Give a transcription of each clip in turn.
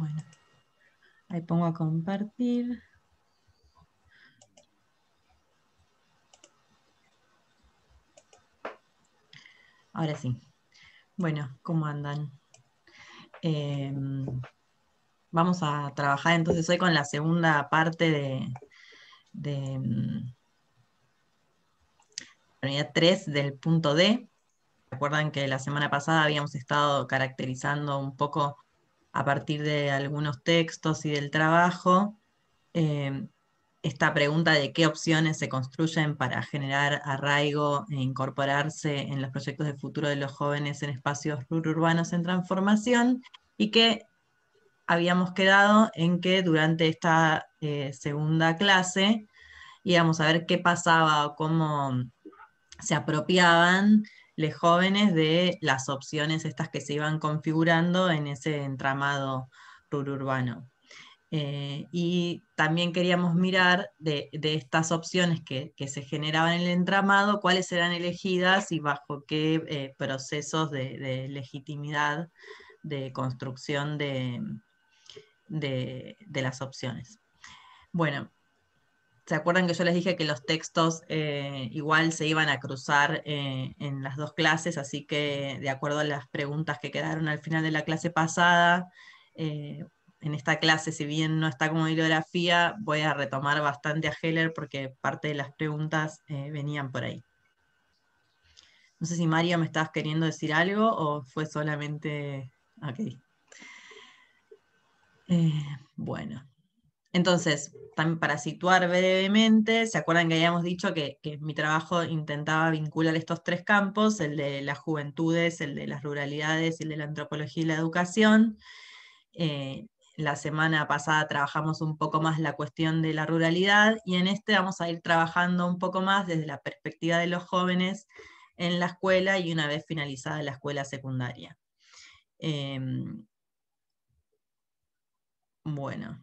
Bueno, ahí pongo a compartir. Ahora sí. Bueno, ¿cómo andan? Vamos a trabajar entonces hoy con la segunda parte de la unidad 3 del punto D. Recuerdan que la semana pasada habíamos estado caracterizando un poco a partir de algunos textos y del trabajo eh, esta pregunta de qué opciones se construyen para generar arraigo e incorporarse en los proyectos de futuro de los jóvenes en espacios rururbanos en transformación, y que habíamos quedado en que durante esta segunda clase íbamos a ver qué pasaba o cómo se apropiaban los jóvenes de las opciones estas que se iban configurando en ese entramado rururbano. Y también queríamos mirar de estas opciones que se generaban en el entramado, cuáles eran elegidas y bajo qué procesos de legitimidad de construcción de las opciones. Bueno, ¿se acuerdan que yo les dije que los textos igual se iban a cruzar en las dos clases? Así que de acuerdo a las preguntas que quedaron al final de la clase pasada, en esta clase, si bien no está como bibliografía, voy a retomar bastante a Heller porque parte de las preguntas venían por ahí. No sé si Mario me estabas queriendo decir algo o fue solamente... Ok. Bueno. Entonces, también para situar brevemente, ¿se acuerdan que habíamos dicho que mi trabajo intentaba vincular estos tres campos, el de las juventudes, el de las ruralidades y el de la antropología y la educación? La semana pasada trabajamos un poco más la cuestión de la ruralidad y en este vamos a ir trabajando un poco más desde la perspectiva de los jóvenes en la escuela y una vez finalizada la escuela secundaria. Bueno.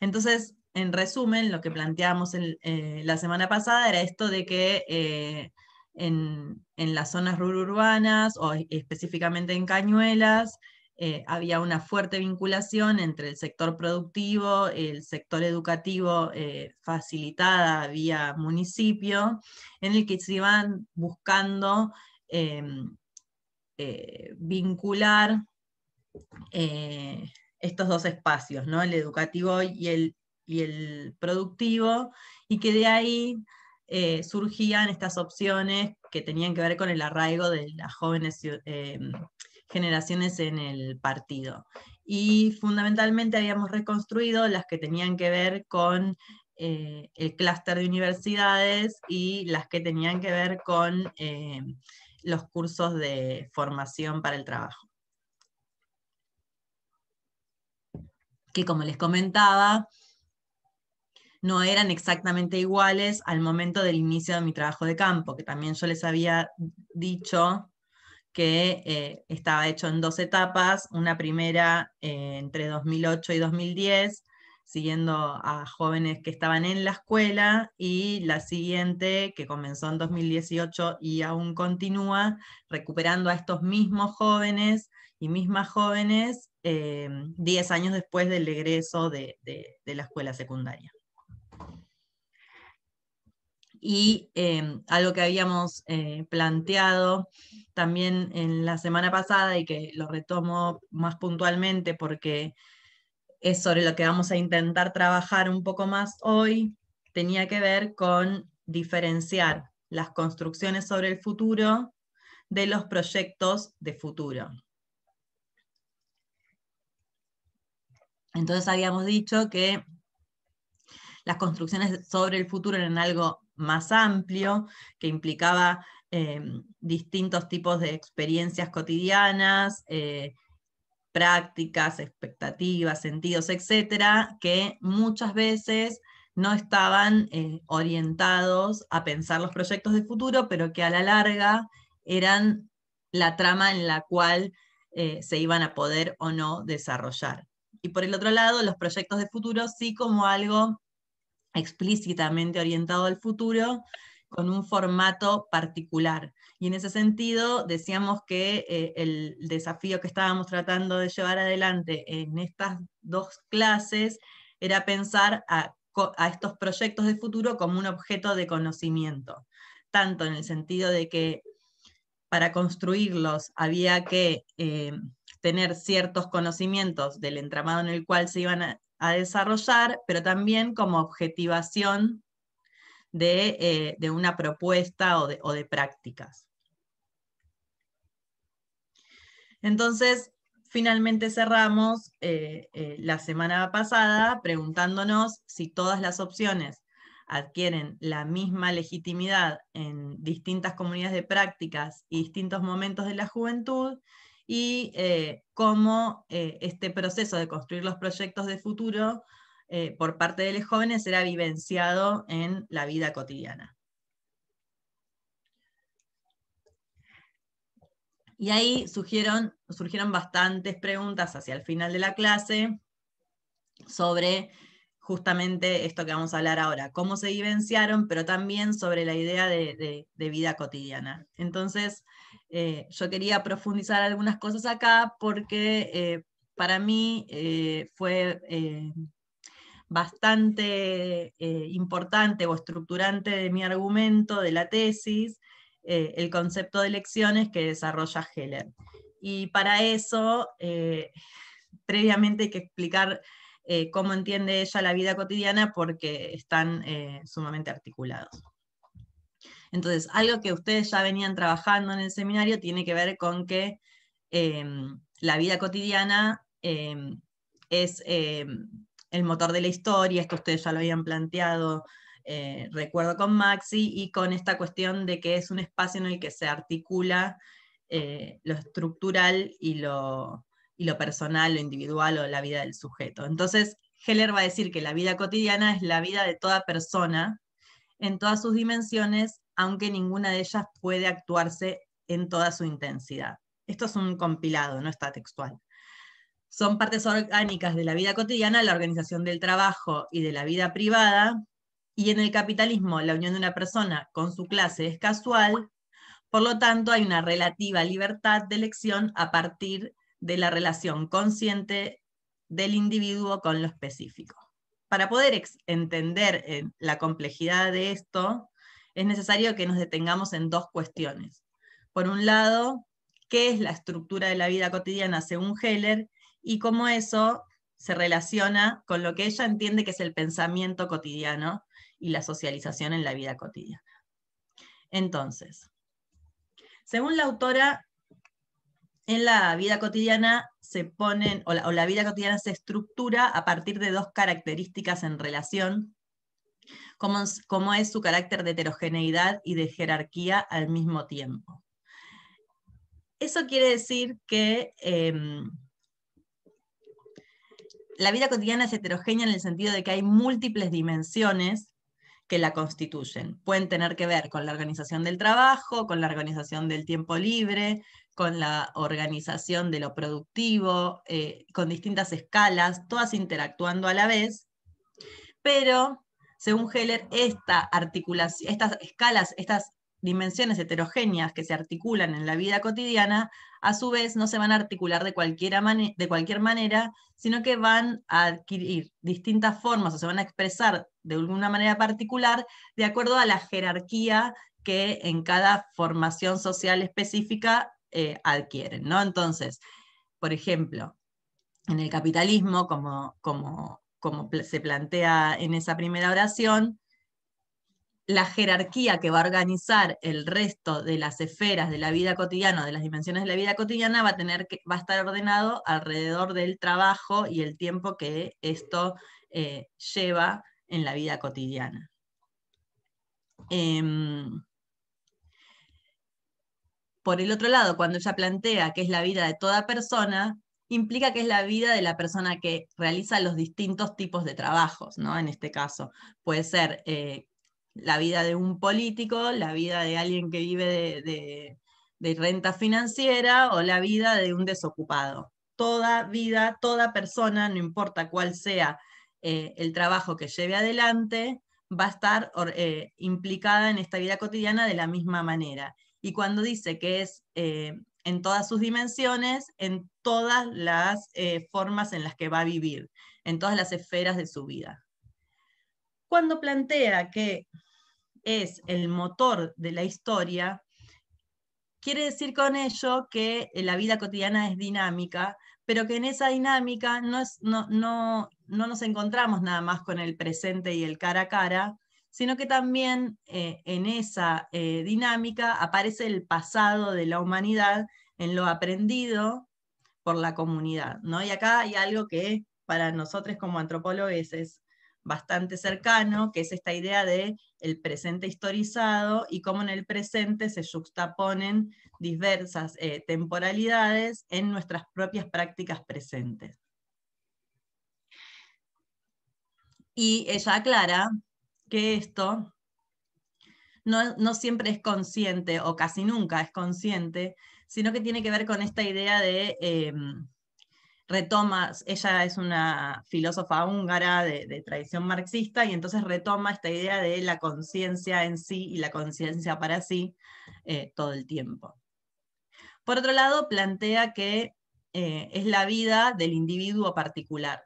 Entonces, en resumen, lo que planteábamos la semana pasada era esto de que en las zonas rururbanas, o específicamente en Cañuelas, había una fuerte vinculación entre el sector productivo, el sector educativo facilitada vía municipio, en el que se iban buscando vincular estos dos espacios, ¿no? El educativo y el productivo, y que de ahí surgían estas opciones que tenían que ver con el arraigo de las jóvenes generaciones en el partido. Y fundamentalmente habíamos reconstruido las que tenían que ver con el clúster de universidades y las que tenían que ver con los cursos de formación para el trabajo, que como les comentaba, no eran exactamente iguales al momento del inicio de mi trabajo de campo, que también yo les había dicho que estaba hecho en dos etapas, una primera entre 2008 y 2010, siguiendo a jóvenes que estaban en la escuela, y la siguiente que comenzó en 2018 y aún continúa, recuperando a estos mismos jóvenes y mismas jóvenes 10 años después del egreso de la escuela secundaria. Y algo que habíamos planteado también en la semana pasada y que lo retomo más puntualmente porque es sobre lo que vamos a intentar trabajar un poco más hoy, tenía que ver con diferenciar las construcciones sobre el futuro de los proyectos de futuro. Entonces habíamos dicho que las construcciones sobre el futuro eran algo más amplio, que implicaba distintos tipos de experiencias cotidianas, prácticas, expectativas, sentidos, etcétera, que muchas veces no estaban orientados a pensar los proyectos de futuro, pero que a la larga eran la trama en la cual se iban a poder o no desarrollar. Y por el otro lado, los proyectos de futuro sí como algo explícitamente orientado al futuro, con un formato particular. Y en ese sentido decíamos que el desafío que estábamos tratando de llevar adelante en estas dos clases era pensar a estos proyectos de futuro como un objeto de conocimiento, tanto en el sentido de que para construirlos había que tener ciertos conocimientos del entramado en el cual se iban a desarrollar, pero también como objetivación de una propuesta o de prácticas. Entonces, finalmente cerramos la semana pasada preguntándonos si todas las opciones adquieren la misma legitimidad en distintas comunidades de prácticas y distintos momentos de la juventud, y cómo este proceso de construir los proyectos de futuro por parte de los jóvenes era vivenciado en la vida cotidiana. Y ahí surgieron bastantes preguntas hacia el final de la clase sobre justamente esto que vamos a hablar ahora, cómo se vivenciaron, pero también sobre la idea de vida cotidiana. Entonces, yo quería profundizar algunas cosas acá porque para mí fue bastante importante o estructurante de mi argumento, de la tesis, el concepto de lecciones que desarrolla Heller. Y para eso, previamente hay que explicar cómo entiende ella la vida cotidiana, porque están sumamente articulados. Entonces, algo que ustedes ya venían trabajando en el seminario tiene que ver con que la vida cotidiana es el motor de la historia. Esto ustedes ya lo habían planteado, recuerdo, con Maxi, y con esta cuestión de que es un espacio en el que se articula lo estructural y lo personal, lo individual, o la vida del sujeto. Entonces, Heller va a decir que la vida cotidiana es la vida de toda persona en todas sus dimensiones, aunque ninguna de ellas puede actuarse en toda su intensidad. Esto es un compilado, no está textual. Son partes orgánicas de la vida cotidiana la organización del trabajo y de la vida privada, y en el capitalismo la unión de una persona con su clase es casual. Por lo tanto, hay una relativa libertad de elección a partir de la relación consciente del individuo con lo específico. Para poder entender la complejidad de esto, es necesario que nos detengamos en dos cuestiones. Por un lado, ¿qué es la estructura de la vida cotidiana según Heller? Y cómo eso se relaciona con lo que ella entiende que es el pensamiento cotidiano y la socialización en la vida cotidiana. Entonces, según la autora, en la vida cotidiana se ponen, o la vida cotidiana se estructura a partir de dos características en relación, como es su carácter de heterogeneidad y de jerarquía al mismo tiempo. Eso quiere decir que la vida cotidiana es heterogénea en el sentido de que hay múltiples dimensiones que la constituyen. Pueden tener que ver con la organización del trabajo, con la organización del tiempo libre, con la organización de lo productivo, con distintas escalas, todas interactuando a la vez, pero según Heller, estas escalas, estas dimensiones heterogéneas que se articulan en la vida cotidiana, a su vez no se van a articular de cualquier manera, sino que van a adquirir distintas formas o se van a expresar de alguna manera particular de acuerdo a la jerarquía que en cada formación social específica adquieren, ¿no? Entonces, por ejemplo, en el capitalismo, como se plantea en esa primera oración, la jerarquía que va a organizar el resto de las esferas de la vida cotidiana, de las dimensiones de la vida cotidiana, va a estar ordenado alrededor del trabajo y el tiempo que esto lleva en la vida cotidiana. Por el otro lado, cuando ella plantea que es la vida de toda persona, implica que es la vida de la persona que realiza los distintos tipos de trabajos, ¿no? En este caso, puede ser la vida de un político, la vida de alguien que vive de renta financiera, o la vida de un desocupado. Toda vida, toda persona, no importa cuál sea el trabajo que lleve adelante, va a estar implicada en esta vida cotidiana de la misma manera. Y cuando dice que es en todas sus dimensiones, en todas las formas en las que va a vivir, en todas las esferas de su vida. Cuando plantea que es el motor de la historia, quiere decir con ello que la vida cotidiana es dinámica, pero que en esa dinámica no nos encontramos nada más con el presente y el cara a cara, sino que también en esa dinámica aparece el pasado de la humanidad en lo aprendido por la comunidad, ¿no? Y acá hay algo que para nosotros como antropólogos es bastante cercano, que es esta idea de el presente historizado y cómo en el presente se juxtaponen diversas temporalidades en nuestras propias prácticas presentes. Y ella aclara que esto no siempre es consciente, o casi nunca es consciente, sino que tiene que ver con esta idea de retoma, ella es una filósofa húngara de tradición marxista, y entonces retoma esta idea de la conciencia en sí y la conciencia para sí todo el tiempo. Por otro lado, plantea que es la vida del individuo particular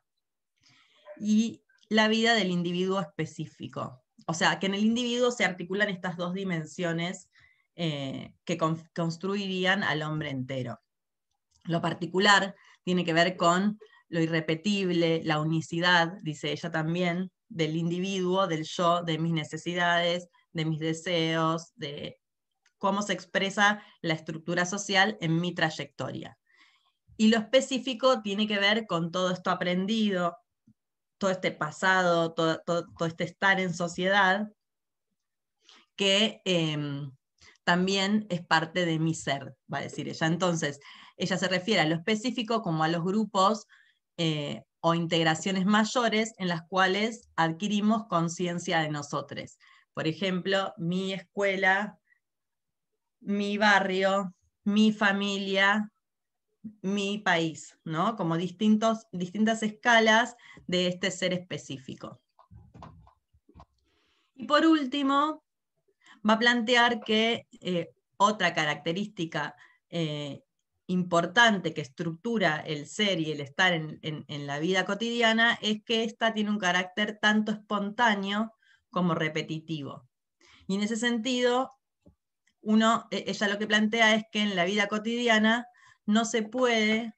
y la vida del individuo específico. O sea, que en el individuo se articulan estas dos dimensiones que construirían al hombre entero. Lo particular tiene que ver con lo irrepetible, la unicidad, dice ella también, del individuo, del yo, de mis necesidades, de mis deseos, de cómo se expresa la estructura social en mi trayectoria. Y lo específico tiene que ver con todo esto aprendido, todo este pasado, todo este estar en sociedad, que también es parte de mi ser, va a decir ella. Entonces, ella se refiere a lo específico como a los grupos o integraciones mayores en las cuales adquirimos conciencia de nosotros. Por ejemplo, mi escuela, mi barrio, mi familia, mi país, ¿no? Como distintas escalas de este ser específico. Y por último, va a plantear que otra característica importante que estructura el ser y el estar en la vida cotidiana es que ésta tiene un carácter tanto espontáneo como repetitivo. Y en ese sentido, ella lo que plantea es que en la vida cotidiana no se puede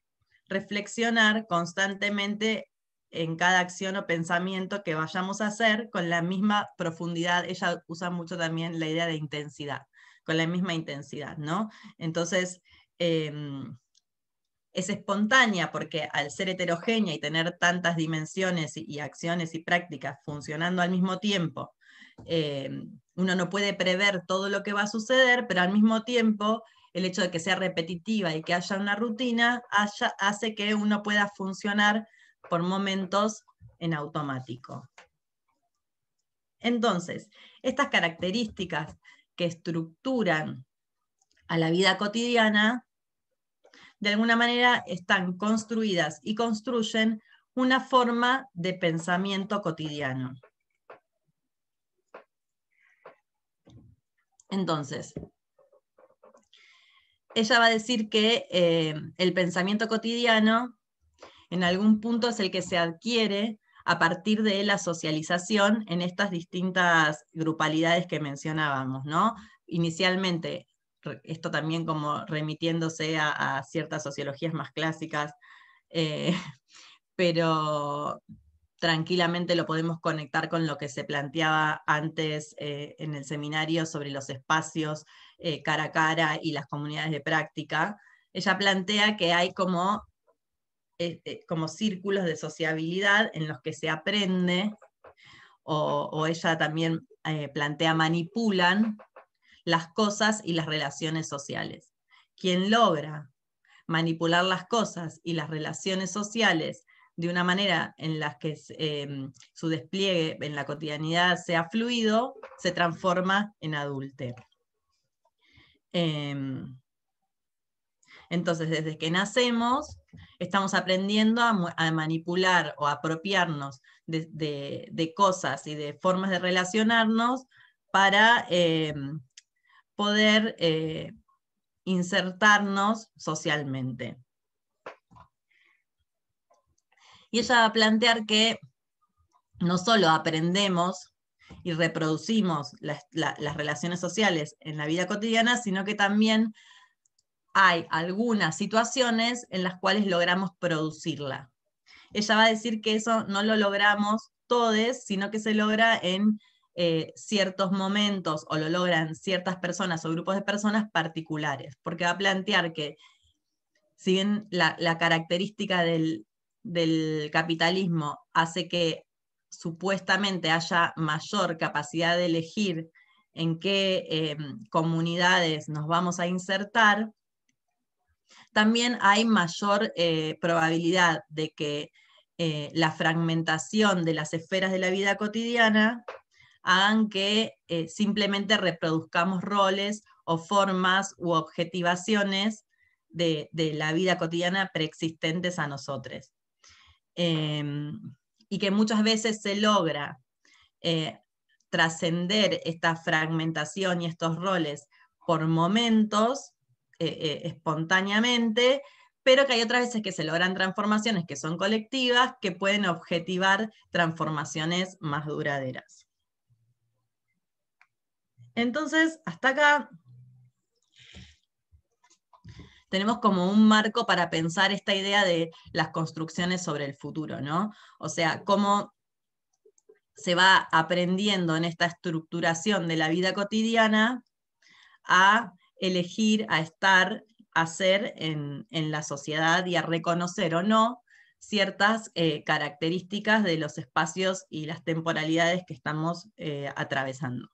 reflexionar constantemente en cada acción o pensamiento que vayamos a hacer con la misma profundidad. Ella usa mucho también la idea de intensidad, con la misma intensidad, ¿no? Entonces, es espontánea porque al ser heterogénea y tener tantas dimensiones y acciones y prácticas funcionando al mismo tiempo, uno no puede prever todo lo que va a suceder, pero al mismo tiempo el hecho de que sea repetitiva y que haya una rutina hace que uno pueda funcionar por momentos en automático. Entonces, estas características que estructuran a la vida cotidiana, de alguna manera están construidas y construyen una forma de pensamiento cotidiano. Entonces, ella va a decir que el pensamiento cotidiano en algún punto es el que se adquiere a partir de la socialización en estas distintas grupalidades que mencionábamos, ¿no? Inicialmente, esto también como remitiéndose a ciertas sociologías más clásicas, pero tranquilamente lo podemos conectar con lo que se planteaba antes en el seminario sobre los espacios cara a cara y las comunidades de práctica. Ella plantea que hay como círculos de sociabilidad en los que se aprende, o ella también plantea manipulan las cosas y las relaciones sociales. Quien logra manipular las cosas y las relaciones sociales de una manera en la que su despliegue en la cotidianidad sea fluido, se transforma en adúltero. Entonces, desde que nacemos, estamos aprendiendo a manipular o apropiarnos de cosas y de formas de relacionarnos para poder insertarnos socialmente. Y ella va a plantear que no solo aprendemos y reproducimos las relaciones sociales en la vida cotidiana, sino que también hay algunas situaciones en las cuales logramos producirla. Ella va a decir que eso no lo logramos todos, sino que se logra en ciertos momentos, o lo logran ciertas personas o grupos de personas particulares, porque va a plantear que si bien la característica del capitalismo hace que supuestamente haya mayor capacidad de elegir en qué comunidades nos vamos a insertar, también hay mayor probabilidad de que la fragmentación de las esferas de la vida cotidiana hagan que simplemente reproduzcamos roles o formas u objetivaciones de la vida cotidiana preexistentes a nosotros. Y que muchas veces se logra trascender esta fragmentación y estos roles por momentos, espontáneamente, pero que hay otras veces que se logran transformaciones que son colectivas, que pueden objetivar transformaciones más duraderas. Entonces, hasta acá tenemos como un marco para pensar esta idea de las construcciones sobre el futuro, ¿no? O sea, cómo se va aprendiendo en esta estructuración de la vida cotidiana a elegir, a estar, a ser en la sociedad y a reconocer o no ciertas características de los espacios y las temporalidades que estamos atravesando.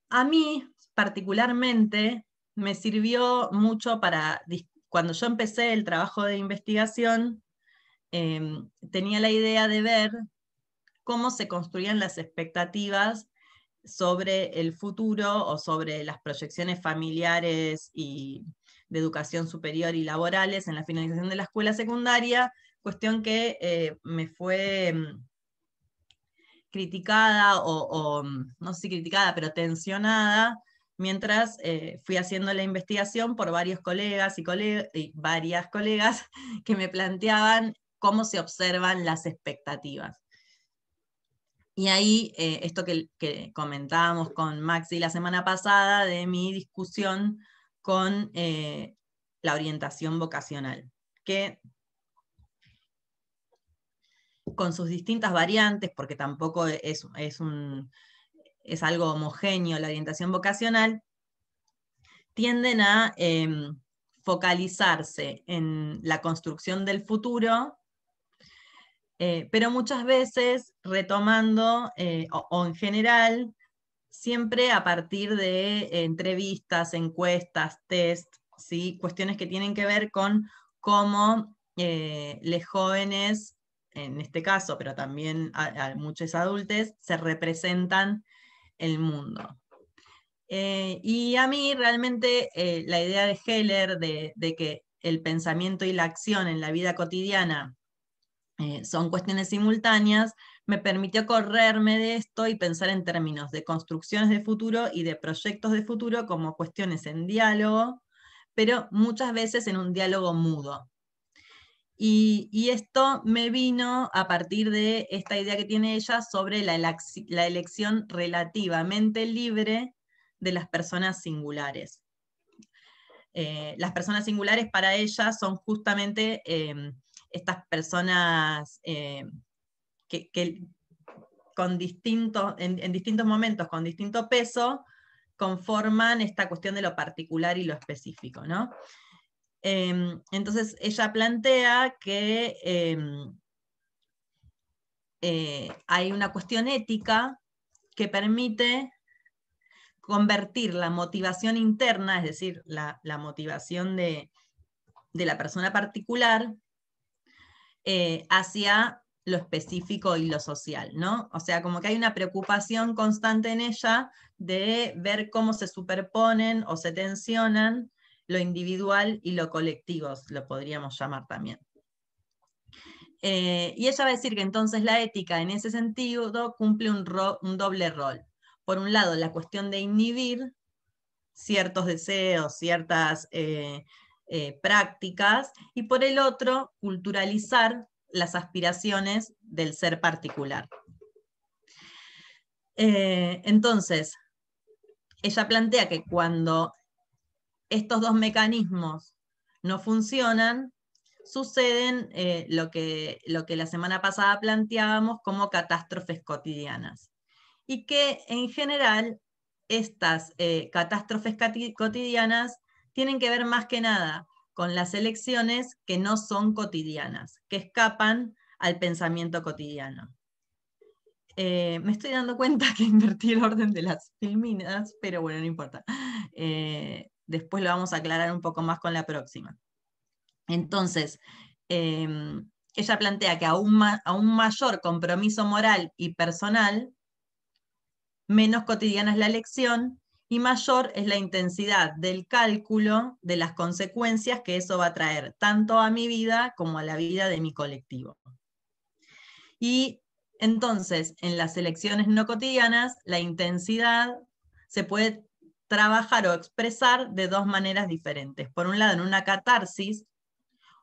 A mí, particularmente, me sirvió mucho cuando yo empecé el trabajo de investigación, tenía la idea de ver cómo se construían las expectativas sobre el futuro o sobre las proyecciones familiares y de educación superior y laborales en la finalización de la escuela secundaria, cuestión que me fue criticada o no sé si criticada, pero tensionada, mientras fui haciendo la investigación por varios colegas y varias colegas que me planteaban cómo se observan las expectativas. Y ahí, esto que comentábamos con Maxi la semana pasada, de mi discusión con la orientación vocacional, que con sus distintas variantes, porque tampoco es algo homogéneo la orientación vocacional, tienden a focalizarse en la construcción del futuro, pero muchas veces retomando, o en general, siempre a partir de entrevistas, encuestas, test, ¿sí? Cuestiones que tienen que ver con cómo los jóvenes, en este caso, pero también a muchos adultos, se representan el mundo. Y a mí realmente la idea de Heller de que el pensamiento y la acción en la vida cotidiana son cuestiones simultáneas, me permitió correrme de esto y pensar en términos de construcciones de futuro y de proyectos de futuro como cuestiones en diálogo, pero muchas veces en un diálogo mudo. Y esto me vino a partir de esta idea que tiene ella sobre la elección relativamente libre de las personas singulares. Las personas singulares para ella son justamente estas personas que en distintos momentos, con distinto peso, conforman esta cuestión de lo particular y lo específico, ¿no? Entonces ella plantea que hay una cuestión ética que permite convertir la motivación interna, es decir, la motivación de la persona particular, hacia lo específico y lo social, ¿no? O sea, como que hay una preocupación constante en ella de ver cómo se superponen o se tensionan lo individual y lo colectivo, lo podríamos llamar también. Y ella va a decir que entonces la ética en ese sentido cumple un doble rol. Por un lado, la cuestión de inhibir ciertos deseos, ciertas prácticas, y por el otro, culturalizar las aspiraciones del ser particular. Entonces, ella plantea que cuando estos dos mecanismos no funcionan, suceden lo que la semana pasada planteábamos como catástrofes cotidianas. Y que en general estas catástrofes cotidianas tienen que ver más que nada con las elecciones que no son cotidianas, que escapan al pensamiento cotidiano. Me estoy dando cuenta que invertí el orden de las filminas, pero bueno, no importa. Después lo vamos a aclarar un poco más con la próxima. Entonces, ella plantea que a un mayor compromiso moral y personal, menos cotidiana es la elección y mayor es la intensidad del cálculo de las consecuencias que eso va a traer, tanto a mi vida como a la vida de mi colectivo. Y entonces, en las elecciones no cotidianas, la intensidad se puede trabajar o expresar de dos maneras diferentes. Por un lado, en una catarsis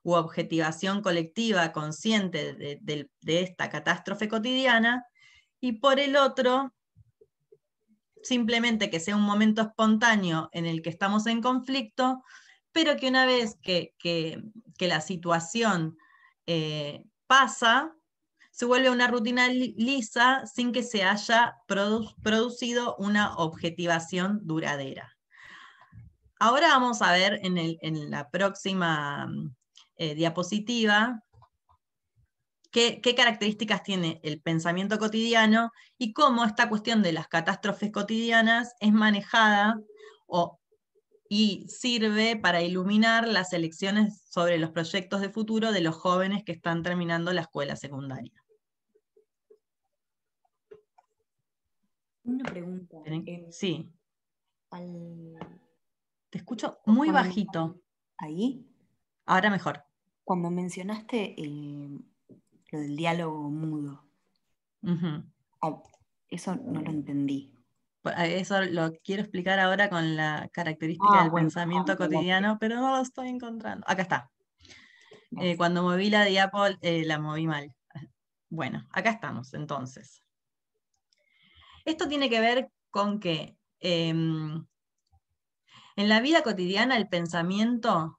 u objetivación colectiva consciente de esta catástrofe cotidiana, y por el otro, simplemente que sea un momento espontáneo en el que estamos en conflicto, pero que una vez que la situación pasa, se vuelve una rutina lisa sin que se haya producido una objetivación duradera. Ahora vamos a ver en la próxima diapositiva qué características tiene el pensamiento cotidiano y cómo esta cuestión de las catástrofes cotidianas es manejada y sirve para iluminar las elecciones sobre los proyectos de futuro de los jóvenes que están terminando la escuela secundaria. Una pregunta. Sí. Te escucho Pues muy bajito. ¿Ahí? Ahora mejor. Cuando mencionaste lo del diálogo mudo, eso no lo entendí. Eso lo quiero explicar ahora con la característica del pensamiento cotidiano, pero no lo estoy encontrando. Acá está. Cuando moví la diapo, la moví mal. Bueno, acá estamos, entonces. Esto tiene que ver con que en la vida cotidiana el pensamiento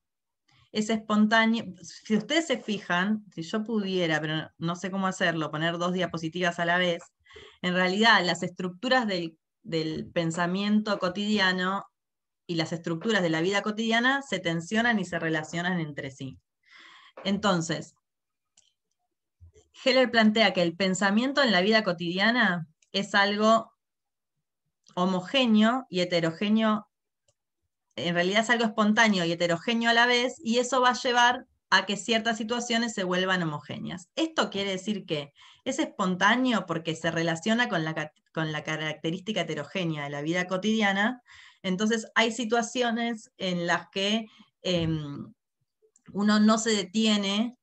es espontáneo. Si ustedes se fijan, si yo pudiera, pero no sé cómo hacerlo, poner dos diapositivas a la vez, en realidad las estructuras del pensamiento cotidiano y las estructuras de la vida cotidiana se tensionan y se relacionan entre sí. Entonces, Heller plantea que el pensamiento en la vida cotidiana es algo homogéneo y heterogéneo, en realidad es algo espontáneo y heterogéneo a la vez, y eso va a llevar a que ciertas situaciones se vuelvan homogéneas. Esto quiere decir que es espontáneo porque se relaciona con la característica heterogénea de la vida cotidiana. Entonces hay situaciones en las que uno no se detiene.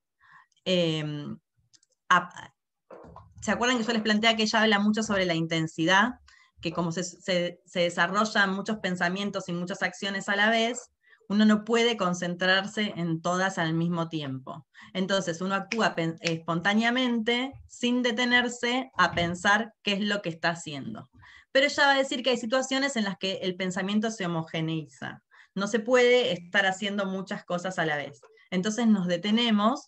¿Se acuerdan que yo les planteé que ella habla mucho sobre la intensidad? Que como se desarrollan muchos pensamientos y muchas acciones a la vez, uno no puede concentrarse en todas al mismo tiempo. Entonces uno actúa espontáneamente sin detenerse a pensar qué es lo que está haciendo. Pero ella va a decir que hay situaciones en las que el pensamiento se homogeneiza. No se puede estar haciendo muchas cosas a la vez. Entonces nos detenemos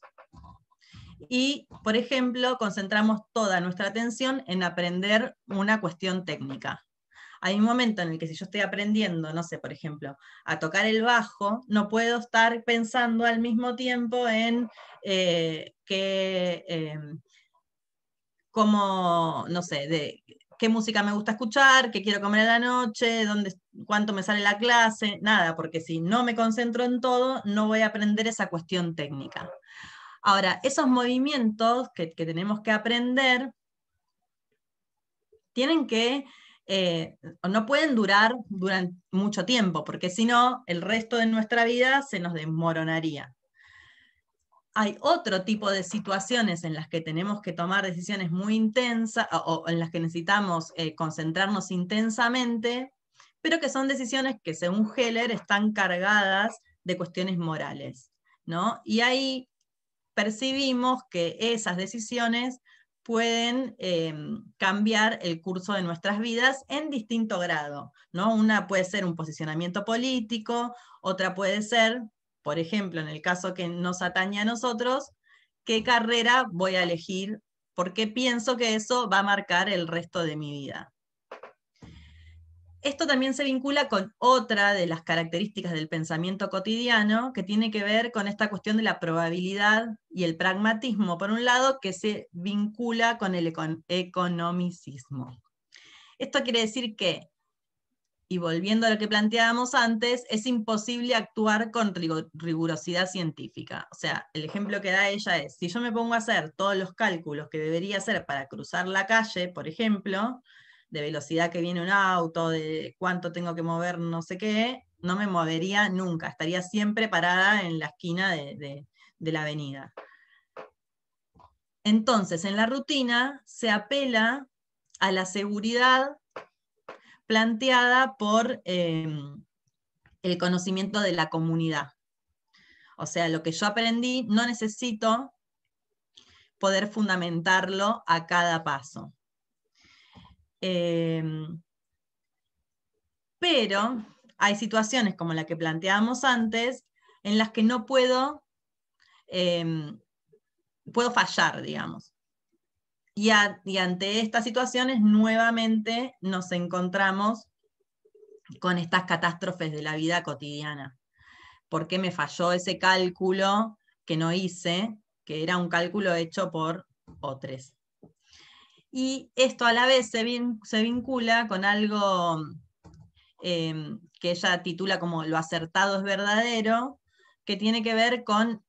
y, por ejemplo, concentramos toda nuestra atención en aprender una cuestión técnica. Hay un momento en el que si yo estoy aprendiendo, no sé, por ejemplo, a tocar el bajo, no puedo estar pensando al mismo tiempo en cómo, no sé, de qué música me gusta escuchar, qué quiero comer a la noche, cuánto me sale la clase, nada, porque si no me concentro en todo, no voy a aprender esa cuestión técnica. Ahora, esos movimientos que tenemos que aprender tienen que no pueden durar durante mucho tiempo, porque si no, el resto de nuestra vida se nos desmoronaría. Hay otro tipo de situaciones en las que tenemos que tomar decisiones muy intensas o en las que necesitamos concentrarnos intensamente, pero que son decisiones que según Heller están cargadas de cuestiones morales, ¿no? Y ahí percibimos que esas decisiones pueden cambiar el curso de nuestras vidas en distinto grado, ¿no? Una puede ser un posicionamiento político, otra puede ser, por ejemplo, en el caso que nos atañe a nosotros, qué carrera voy a elegir, porque pienso que eso va a marcar el resto de mi vida. Esto también se vincula con otra de las características del pensamiento cotidiano, que tiene que ver con esta cuestión de la probabilidad y el pragmatismo, por un lado, que se vincula con el economicismo. Esto quiere decir que, y volviendo a lo que planteábamos antes, es imposible actuar con rigurosidad científica. O sea, el ejemplo que da ella es, si yo me pongo a hacer todos los cálculos que debería hacer para cruzar la calle, por ejemplo, de velocidad que viene un auto, de cuánto tengo que mover, no sé qué, no me movería nunca, estaría siempre parada en la esquina de la avenida. Entonces, en la rutina se apela a la seguridad planteada por el conocimiento de la comunidad. O sea, lo que yo aprendí no necesito poder fundamentarlo a cada paso. Pero hay situaciones como la que planteábamos antes, en las que no puedo fallar, digamos. Y ante estas situaciones nuevamente nos encontramos con estas catástrofes de la vida cotidiana. ¿Por qué me falló ese cálculo que no hice, que era un cálculo hecho por otros? Y esto a la vez se vincula con algo que ella titula como lo acertado es verdadero, que tiene que ver con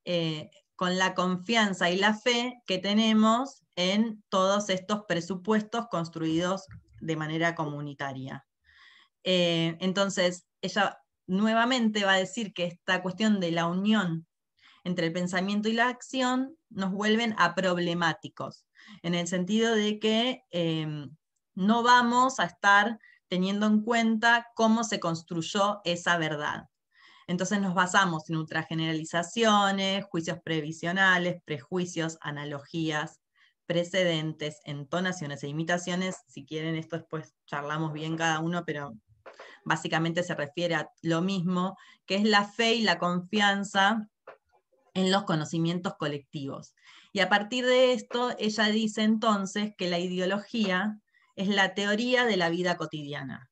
la confianza y la fe que tenemos en todos estos presupuestos construidos de manera comunitaria. Entonces, ella nuevamente va a decir que esta cuestión de la unión entre el pensamiento y la acción nos vuelven aproblemáticos, en el sentido de que no vamos a estar teniendo en cuenta cómo se construyó esa verdad. Entonces nos basamos en ultrageneralizaciones, juicios previsionales, prejuicios, analogías, precedentes, entonaciones e imitaciones. Si quieren, esto después charlamos bien cada uno, pero básicamente se refiere a lo mismo, que es la fe y la confianza en los conocimientos colectivos. Y a partir de esto, ella dice entonces que la ideología es la teoría de la vida cotidiana.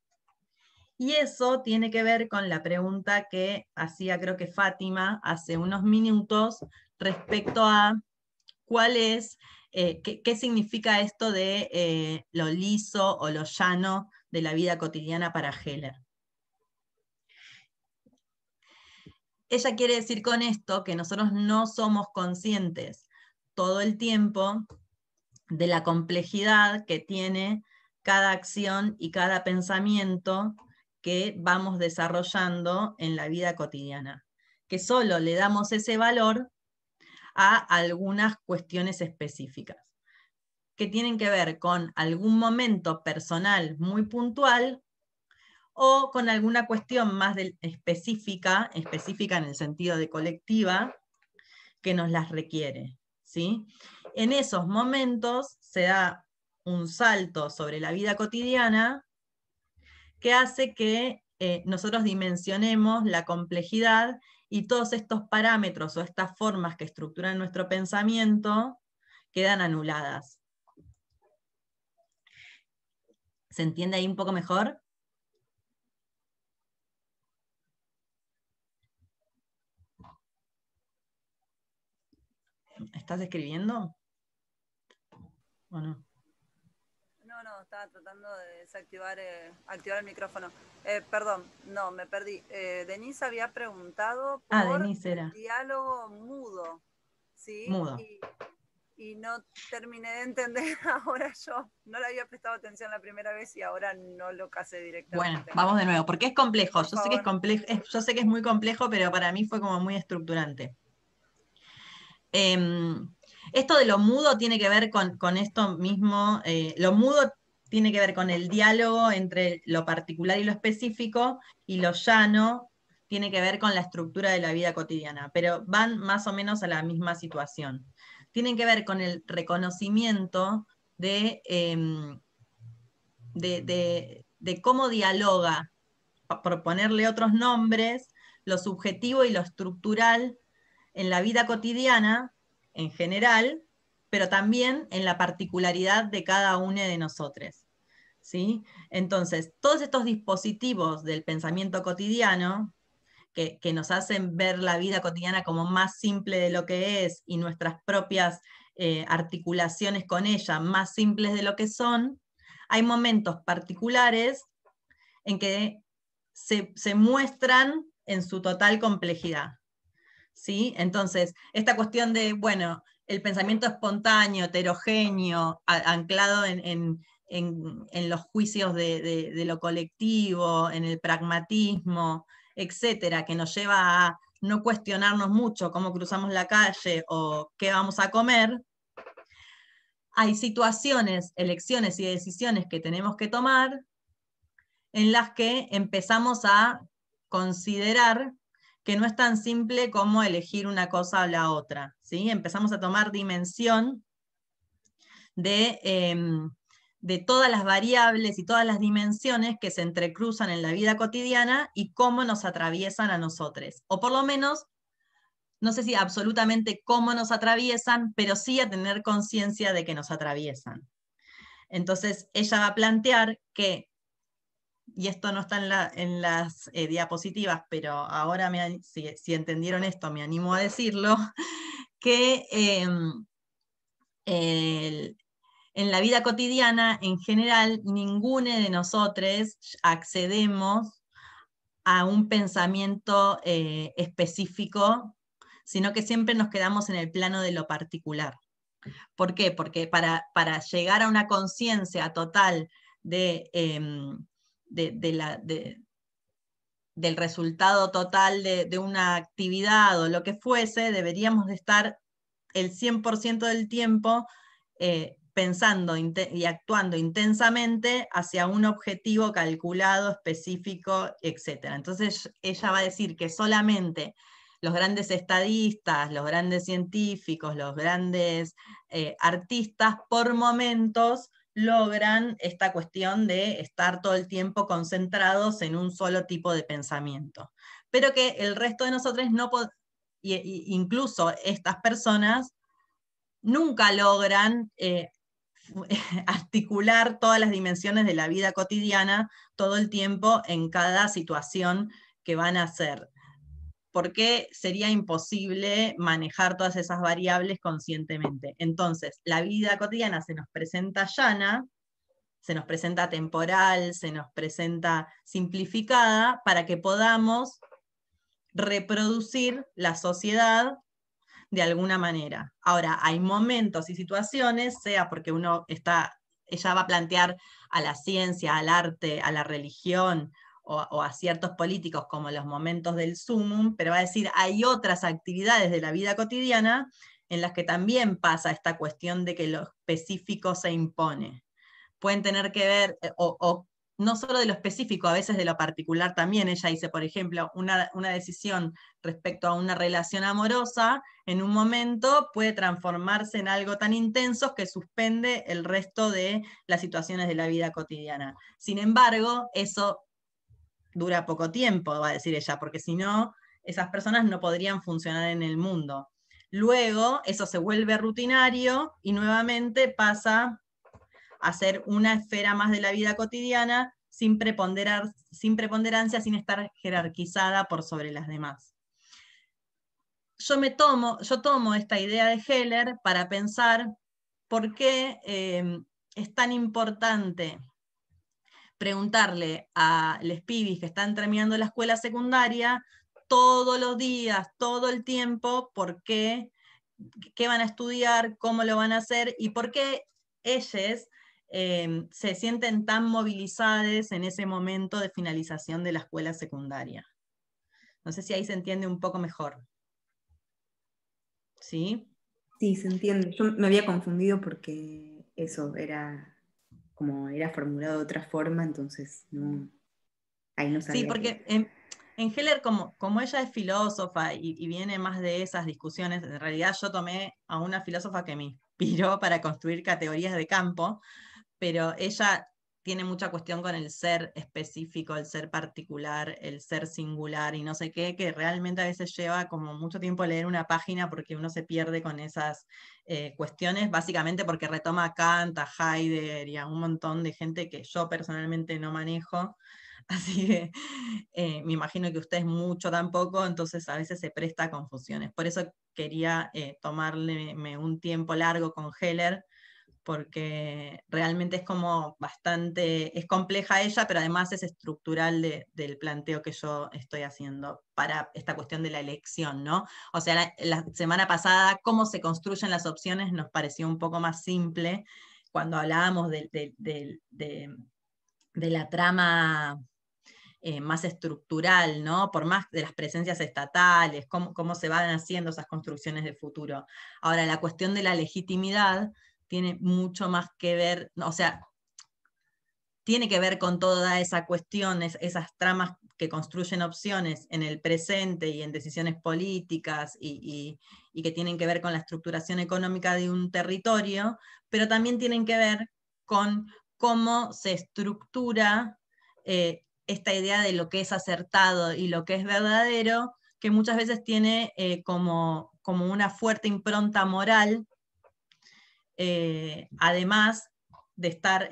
Y eso tiene que ver con la pregunta que hacía, creo que Fátima, hace unos minutos, respecto a cuál es, qué significa esto de lo liso o lo llano de la vida cotidiana para Heller. Ella quiere decir con esto que nosotros no somos conscientes todo el tiempo de la complejidad que tiene cada acción y cada pensamiento que vamos desarrollando en la vida cotidiana, que solo le damos ese valor a algunas cuestiones específicas, que tienen que ver con algún momento personal muy puntual o con alguna cuestión más específica en el sentido de colectiva, que nos las requiere, ¿sí? En esos momentos se da un salto sobre la vida cotidiana que hace que nosotros dimensionemos la complejidad y todos estos parámetros o estas formas que estructuran nuestro pensamiento quedan anuladas. ¿Se entiende ahí un poco mejor? ¿Estás escribiendo? ¿O no? No, estaba tratando de desactivar, activar el micrófono. Perdón, no, me perdí. Denise había preguntado por Denise era. el diálogo mudo, ¿sí? Mudo. y no terminé de entender ahora yo. No le había prestado atención la primera vez y ahora no lo casé directamente. Bueno, vamos de nuevo, porque es complejo. Por Yo sé que es favor. complejo, yo sé que es muy complejo, pero para mí fue como muy estructurante. Esto de lo mudo tiene que ver con esto mismo. Lo mudo tiene que ver con el diálogo entre lo particular y lo específico, y lo llano tiene que ver con la estructura de la vida cotidiana, pero van más o menos a la misma situación. Tienen que ver con el reconocimiento de cómo dialoga, por ponerle otros nombres, lo subjetivo y lo estructural en la vida cotidiana en general, pero también en la particularidad de cada uno de nosotros. ¿Sí? Entonces, todos estos dispositivos del pensamiento cotidiano que nos hacen ver la vida cotidiana como más simple de lo que es, y nuestras propias articulaciones con ella más simples de lo que son, hay momentos particulares en que se muestran en su total complejidad. ¿Sí? Entonces, esta cuestión de, bueno, el pensamiento espontáneo, heterogéneo, anclado en los juicios de lo colectivo, en el pragmatismo, etcétera, que nos lleva a no cuestionarnos mucho cómo cruzamos la calle o qué vamos a comer. Hay situaciones, elecciones y decisiones que tenemos que tomar en las que empezamos a considerar que no es tan simple como elegir una cosa o la otra, ¿sí? Empezamos a tomar dimensión de todas las variables y todas las dimensiones que se entrecruzan en la vida cotidiana y cómo nos atraviesan a nosotros. O por lo menos, no sé si absolutamente cómo nos atraviesan, pero sí a tener conciencia de que nos atraviesan. Entonces, ella va a plantear que, y esto no está en las diapositivas, pero ahora si entendieron esto, me animo a decirlo, que en la vida cotidiana, en general, ninguno de nosotros accedemos a un pensamiento específico, sino que siempre nos quedamos en el plano de lo particular. ¿Por qué? Porque para llegar a una conciencia total del resultado total de una actividad o lo que fuese, deberíamos de estar el 100% del tiempo pensando y actuando intensamente hacia un objetivo calculado, específico, etc. Entonces ella va a decir que solamente los grandes estadistas, los grandes científicos, los grandes artistas, por momentos logran esta cuestión de estar todo el tiempo concentrados en un solo tipo de pensamiento. Pero que el resto de nosotros no podemos, incluso estas personas, nunca logran articular todas las dimensiones de la vida cotidiana todo el tiempo en cada situación que van a hacer, porque sería imposible manejar todas esas variables conscientemente. Entonces, la vida cotidiana se nos presenta llana, se nos presenta temporal, se nos presenta simplificada, para que podamos reproducir la sociedad de alguna manera. Ahora, hay momentos y situaciones, sea porque ella va a plantear a la ciencia, al arte, a la religión o a ciertos políticos como los momentos del sumum, pero va a decir, hay otras actividades de la vida cotidiana en las que también pasa esta cuestión de que lo específico se impone. Pueden tener que ver, o no solo de lo específico, a veces de lo particular también. Ella dice, por ejemplo, una decisión respecto a una relación amorosa, en un momento puede transformarse en algo tan intenso que suspende el resto de las situaciones de la vida cotidiana. Sin embargo, eso dura poco tiempo, va a decir ella, porque si no, esas personas no podrían funcionar en el mundo. Luego, eso se vuelve rutinario y nuevamente pasa a ser una esfera más de la vida cotidiana, sin preponderancia, sin estar jerarquizada por sobre las demás. Yo tomo esta idea de Heller para pensar por qué es tan importante preguntarle a los pibis que están terminando la escuela secundaria todos los días, todo el tiempo, por qué qué van a estudiar, cómo lo van a hacer y por qué ellos se sienten tan movilizados en ese momento de finalización de la escuela secundaria. No sé si ahí se entiende un poco mejor. ¿Sí? Sí, se entiende. Yo me había confundido porque eso era como era formulado de otra forma, entonces ahí no Sí, sabía porque qué. en Heller, como ella es filósofa y viene más de esas discusiones, en realidad yo tomé a una filósofa que me inspiró para construir categorías de campo, pero ella tiene mucha cuestión con el ser específico, el ser particular, el ser singular y no sé qué, que realmente a veces lleva como mucho tiempo leer una página porque uno se pierde con esas cuestiones, básicamente porque retoma a Kant, a Heidegger y a un montón de gente que yo personalmente no manejo. Así que me imagino que ustedes mucho tampoco, entonces a veces se presta a confusiones. Por eso quería tomarle un tiempo largo con Heller, porque realmente es como bastante, es compleja ella, pero además es estructural del planteo que yo estoy haciendo para esta cuestión de la elección, ¿no? O sea, la semana pasada, cómo se construyen las opciones nos pareció un poco más simple cuando hablábamos de la trama más estructural, ¿no? Por más de las presencias estatales, cómo se van haciendo esas construcciones de futuro. Ahora, la cuestión de la legitimidad tiene mucho más que ver, o sea, tiene que ver con toda esa cuestión, esas tramas que construyen opciones en el presente y en decisiones políticas y que tienen que ver con la estructuración económica de un territorio, pero también tienen que ver con cómo se estructura esta idea de lo que es acertado y lo que es verdadero, que muchas veces tiene como una fuerte impronta moral, además de estar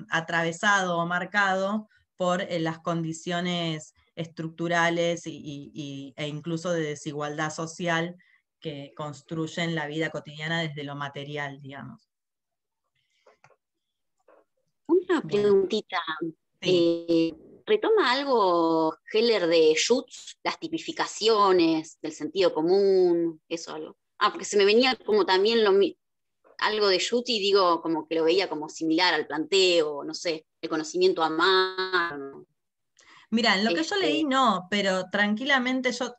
atravesado o marcado por las condiciones estructurales e incluso de desigualdad social que construyen la vida cotidiana desde lo material, digamos. Una Bueno, preguntita. sí. ¿Retoma algo Heller de Schutz, las tipificaciones, del sentido común, eso algo? Porque se me venía como también algo de Schutz y digo como que lo veía como similar al planteo, no sé, el conocimiento a mano. Mira, en lo que yo leí no, pero tranquilamente yo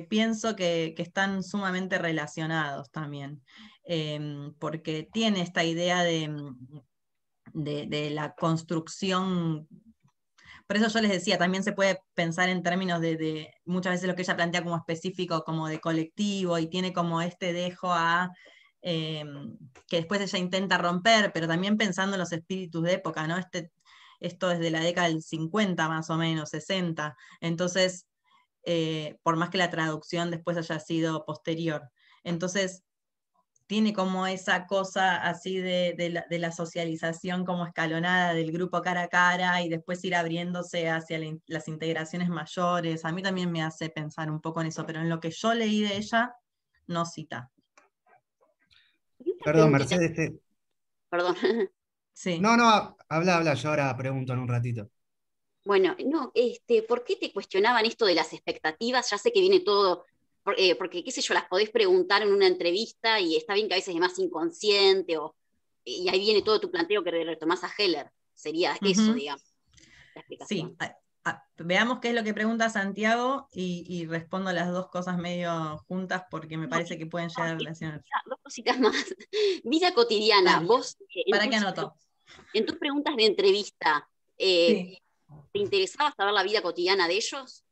pienso que están sumamente relacionados también, porque tiene esta idea de la construcción. Por eso yo les decía, también se puede pensar en términos de muchas veces lo que ella plantea como específico, como de colectivo, y tiene como este dejo que después ella intenta romper, pero también pensando en los espíritus de época, ¿no? Esto es de la década del 50 más o menos, 60. Entonces, por más que la traducción después haya sido posterior. Entonces, tiene como esa cosa así de la socialización como escalonada del grupo cara a cara y después ir abriéndose hacia las integraciones mayores. A mí también me hace pensar un poco en eso, pero en lo que yo leí de ella, no cita. Perdón, Mercedes. Perdón. Sí. No, no, habla, yo ahora pregunto en un ratito. Bueno, no, ¿por qué te cuestionaban esto de las expectativas? Ya sé que viene todo, porque qué sé yo, las podés preguntar en una entrevista y está bien que a veces es más inconsciente y ahí viene todo tu planteo que retomás a Heller. Sería eso, digamos, la explicación. Sí. Veamos qué es lo que pregunta Santiago y respondo las dos cosas medio juntas porque me parece que pueden llegar a relacionarse. Dos cositas más. Vida cotidiana. Dale. Vos, ¿Para qué anoto? en tus preguntas de entrevista, Sí. ¿te interesaba saber la vida cotidiana de ellos?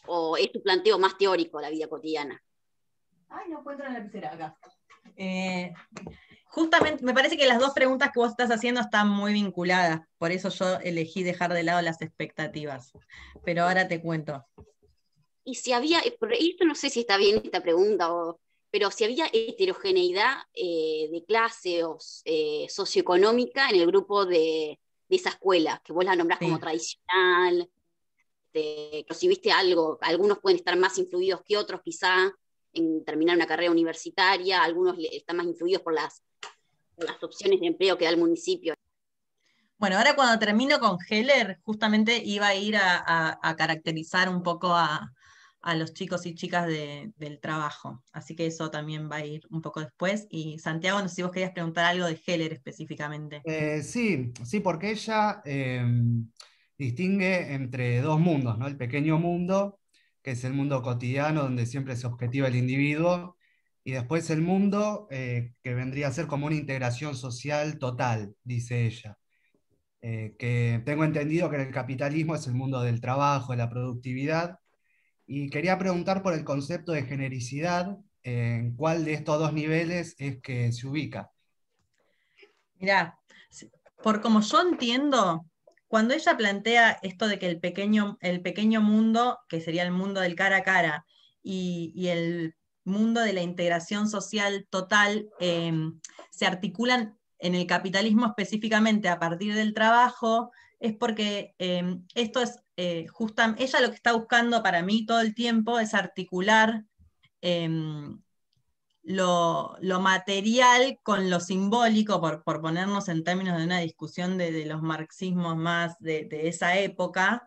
¿O es tu planteo más teórico, la vida cotidiana? Ay, no encuentro la lapicera acá. Justamente, me parece que las dos preguntas que vos estás haciendo están muy vinculadas, por eso yo elegí dejar de lado las expectativas. Pero ahora te cuento. Y si había, esto no sé si está bien esta pregunta, pero si había heterogeneidad de clase o socioeconómica en el grupo de esa escuela, que vos la nombrás como Sí. tradicional, o si viste algo, algunos pueden estar más influidos que otros quizá en terminar una carrera universitaria, algunos están más influidos por las opciones de empleo que da el municipio. Bueno, ahora cuando termino con Heller, justamente iba a ir a caracterizar un poco a los chicos y chicas del trabajo. Así que eso también va a ir un poco después. Y Santiago, no sé si vos querías preguntar algo de Heller específicamente. Sí, sí, porque ella distingue entre dos mundos, ¿no? El pequeño mundo, que es el mundo cotidiano, donde siempre se objetiva el individuo, y después el mundo que vendría a ser como una integración social total, dice ella. Que tengo entendido que en el capitalismo es el mundo del trabajo, de la productividad, y quería preguntar por el concepto de genericidad, en cuál de estos dos niveles es que se ubica. Mirá, por como yo entiendo, cuando ella plantea esto de que el pequeño mundo, que sería el mundo del cara a cara, y el mundo de la integración social total, se articulan en el capitalismo específicamente a partir del trabajo, es porque esto es justamente, ella lo que está buscando para mí todo el tiempo es articular lo material con lo simbólico, por ponernos en términos de una discusión de los marxismos más de esa época,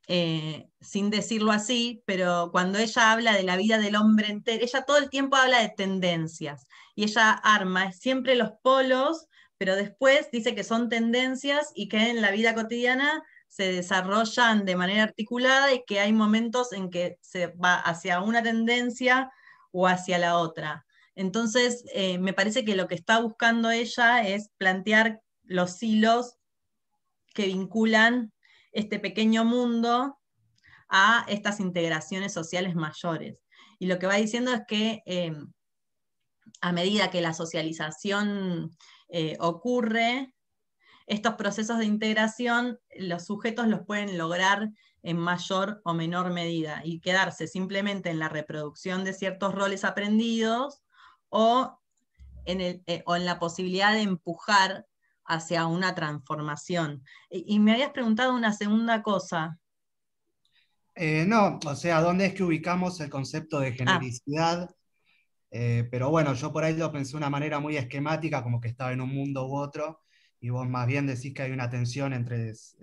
sin decirlo así, pero cuando ella habla de la vida del hombre entero, ella todo el tiempo habla de tendencias, y ella arma siempre los polos, pero después dice que son tendencias y que en la vida cotidiana se desarrollan de manera articulada y que hay momentos en que se va hacia una tendencia o hacia la otra. Entonces, me parece que lo que está buscando ella es plantear los hilos que vinculan este pequeño mundo a estas integraciones sociales mayores. Y lo que va diciendo es que a medida que la socialización ocurre, estos procesos de integración, los sujetos los pueden lograr en mayor o menor medida y quedarse simplemente en la reproducción de ciertos roles aprendidos o o en la posibilidad de empujar hacia una transformación. Y me habías preguntado una segunda cosa. No, o sea, ¿dónde es que ubicamos el concepto de Ah, genericidad? Pero bueno, yo por ahí lo pensé de una manera muy esquemática, como que estaba en un mundo u otro, y vos más bien decís que hay una tensión entre estos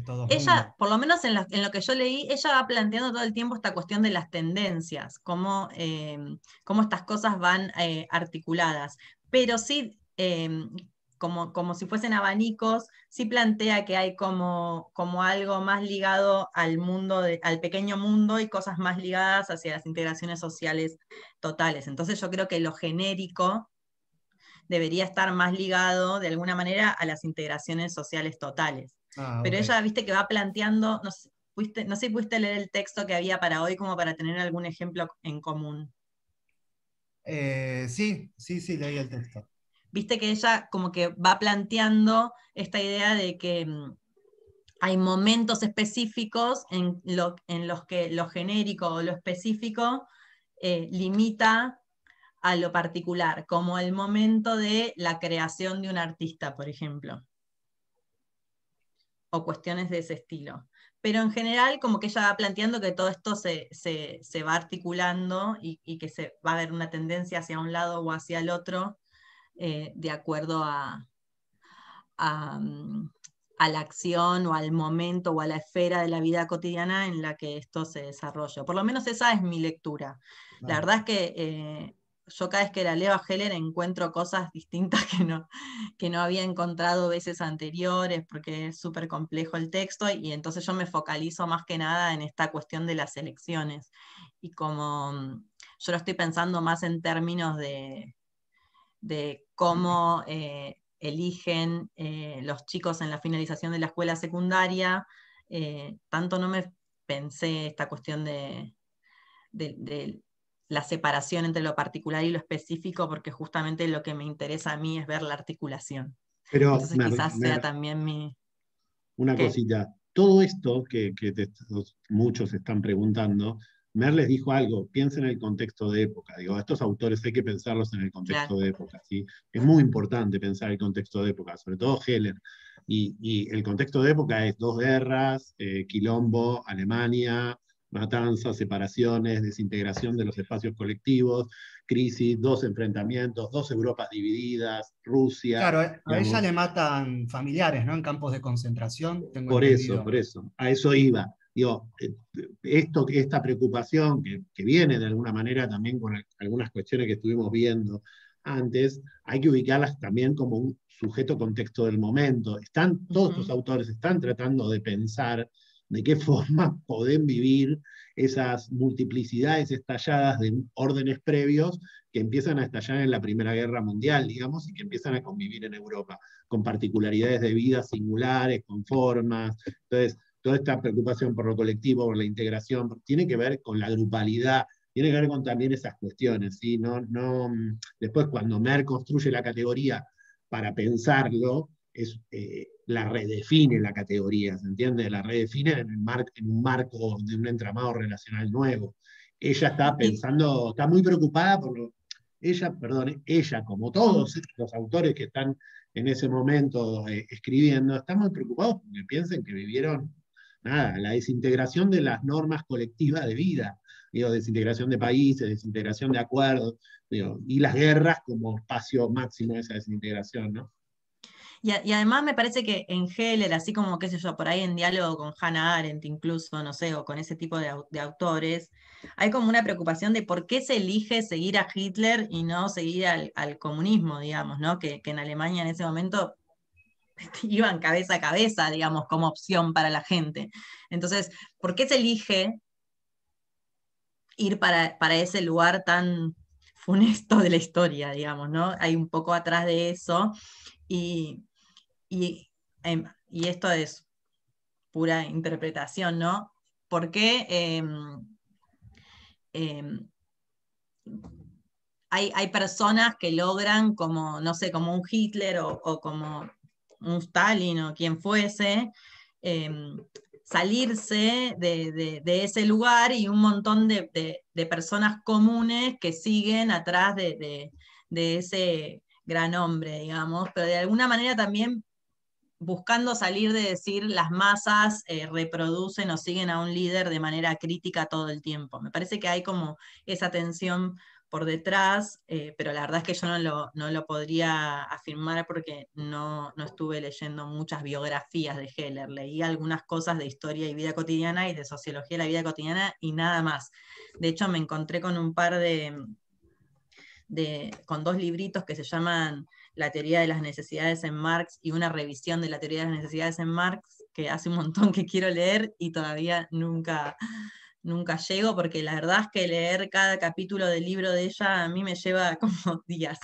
dos mundos. ella, por lo menos en lo que yo leí, ella va planteando todo el tiempo esta cuestión de las tendencias, cómo estas cosas van articuladas. Pero sí, como si fuesen abanicos, sí plantea que hay como algo más ligado al mundo, al pequeño mundo, y cosas más ligadas hacia las integraciones sociales totales. Entonces yo creo que lo genérico debería estar más ligado de alguna manera a las integraciones sociales totales. Ah, Pero ok. ella, viste, que va planteando, no sé si pudiste leer el texto que había para hoy como para tener algún ejemplo en común. Sí, sí, sí, leí el texto. Viste que ella como que va planteando esta idea de que hay momentos específicos en los que lo genérico o lo específico limita a lo particular, como el momento de la creación de un artista, por ejemplo, o cuestiones de ese estilo. Pero en general, como que ella va planteando que todo esto se va articulando y que se va a haber una tendencia hacia un lado o hacia el otro, de acuerdo a, a la acción o al momento o a la esfera de la vida cotidiana en la que esto se desarrolla. Por lo menos esa es mi lectura. La Ah, verdad es que yo cada vez que la leo a Heller encuentro cosas distintas que no había encontrado veces anteriores, porque es súper complejo el texto, y entonces yo me focalizo más que nada en esta cuestión de las elecciones. Y como yo lo estoy pensando más en términos de cómo eligen los chicos en la finalización de la escuela secundaria, tanto no me pensé esta cuestión de la separación entre lo particular y lo específico, porque justamente lo que me interesa a mí es ver la articulación. Pero, Entonces quizás sea también mi... una ¿Qué? cosita, todo esto muchos están preguntando, Merles dijo algo, piensa en el contexto de época. Digo, a estos autores hay que pensarlos en el Claro. contexto de época, ¿sí? Es muy importante pensar el contexto de época, sobre todo Heller. Y el contexto de época es dos guerras, quilombo, Alemania, matanzas, separaciones, desintegración de los espacios colectivos, crisis, dos enfrentamientos, dos Europas divididas, Rusia, claro, a ella digamos. le matan familiares, ¿no? En campos de concentración, tengo Por entendido. eso, a eso iba. Digo, esta preocupación que viene de alguna manera también con algunas cuestiones que estuvimos viendo antes, hay que ubicarlas también como un sujeto contexto del momento. Todos los autores están tratando de pensar de qué forma pueden vivir esas multiplicidades estalladas de órdenes previos que empiezan a estallar en la Primera Guerra Mundial, digamos, y que empiezan a convivir en Europa, con particularidades de vida singulares, con formas. Entonces, toda esta preocupación por lo colectivo, por la integración, tiene que ver con la grupalidad, tiene que ver con también esas cuestiones. ¿Sí? Después, cuando Mer construye la categoría para pensarlo, la redefine la categoría, ¿se entiende? La redefine en un marco de un entramado relacional nuevo. Ella está pensando, está muy preocupada por lo... Ella, como todos los autores que están en ese momento escribiendo, están muy preocupados porque piensen que vivieron la desintegración de las normas colectivas de vida, digo, desintegración de países, desintegración de acuerdos, digo, y las guerras como espacio máximo de esa desintegración, ¿no? Y además me parece que en Heller, así como, qué sé yo, por ahí en diálogo con Hannah Arendt incluso, no sé, o con ese tipo de autores, hay como una preocupación de por qué se elige seguir a Hitler y no seguir al comunismo, digamos, ¿no? Que en Alemania en ese momento iban cabeza a cabeza, digamos, como opción para la gente. Entonces, ¿por qué se elige ir para ese lugar tan funesto de la historia, digamos, ¿no? Hay un poco atrás de eso, y, y, y esto es pura interpretación, ¿no? ¿Por qué hay personas que logran como, no sé, como un Hitler o como un Stalin o quien fuese, salirse de ese lugar y un montón de personas comunes que siguen atrás de ese gran hombre, digamos, pero de alguna manera también buscando salir de decir las masas reproducen o siguen a un líder de manera crítica todo el tiempo. Me parece que hay como esa tensión por detrás, pero la verdad es que yo no lo podría afirmar porque no estuve leyendo muchas biografías de Heller. Leí algunas cosas de historia y vida cotidiana y de sociología de la vida cotidiana y nada más. De hecho, me encontré con un par con dos libritos que se llaman La teoría de las necesidades en Marx y una revisión de la teoría de las necesidades en Marx, que hace un montón que quiero leer y todavía nunca llego, porque la verdad es que leer cada capítulo del libro de ella a mí me lleva como días.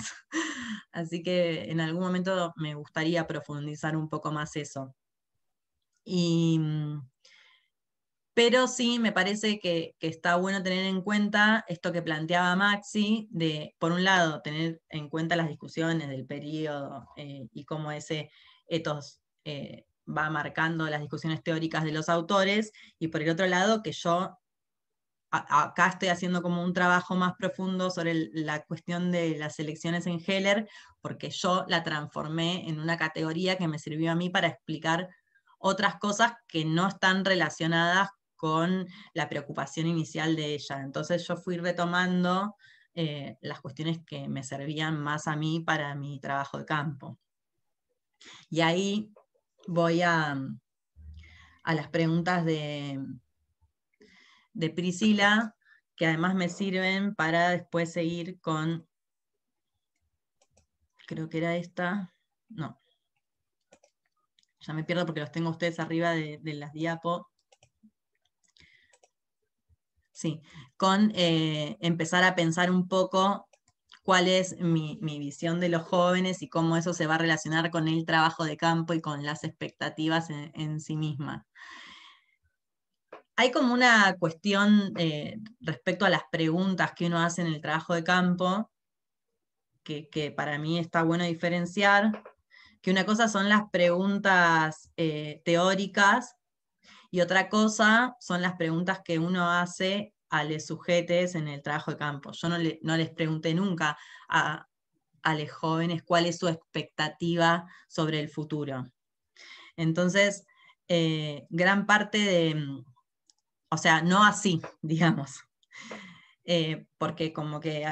Así que en algún momento me gustaría profundizar un poco más eso. Pero sí me parece que está bueno tener en cuenta esto que planteaba Maxi, de, por un lado, tener en cuenta las discusiones del periodo y cómo ese ethos va marcando las discusiones teóricas de los autores, y por el otro lado, que yo acá estoy haciendo como un trabajo más profundo sobre la cuestión de las elecciones en Heller, porque yo la transformé en una categoría que me sirvió a mí para explicar otras cosas que no están relacionadas con la preocupación inicial de ella. Entonces yo fui retomando las cuestiones que me servían más a mí para mi trabajo de campo. Y ahí voy a las preguntas de Priscila, que además me sirven para después seguir con, creo que era esta, no, ya me pierdo porque los tengo ustedes arriba de las diapos. Sí, con empezar a pensar un poco cuál es mi visión de los jóvenes y cómo eso se va a relacionar con el trabajo de campo y con las expectativas en sí mismas. Hay como una cuestión respecto a las preguntas que uno hace en el trabajo de campo, que para mí está bueno diferenciar, que una cosa son las preguntas teóricas y otra cosa son las preguntas que uno hace a los sujetes en el trabajo de campo. Yo no les pregunté nunca a los jóvenes cuál es su expectativa sobre el futuro. Entonces, gran parte o sea, no así, digamos, porque como que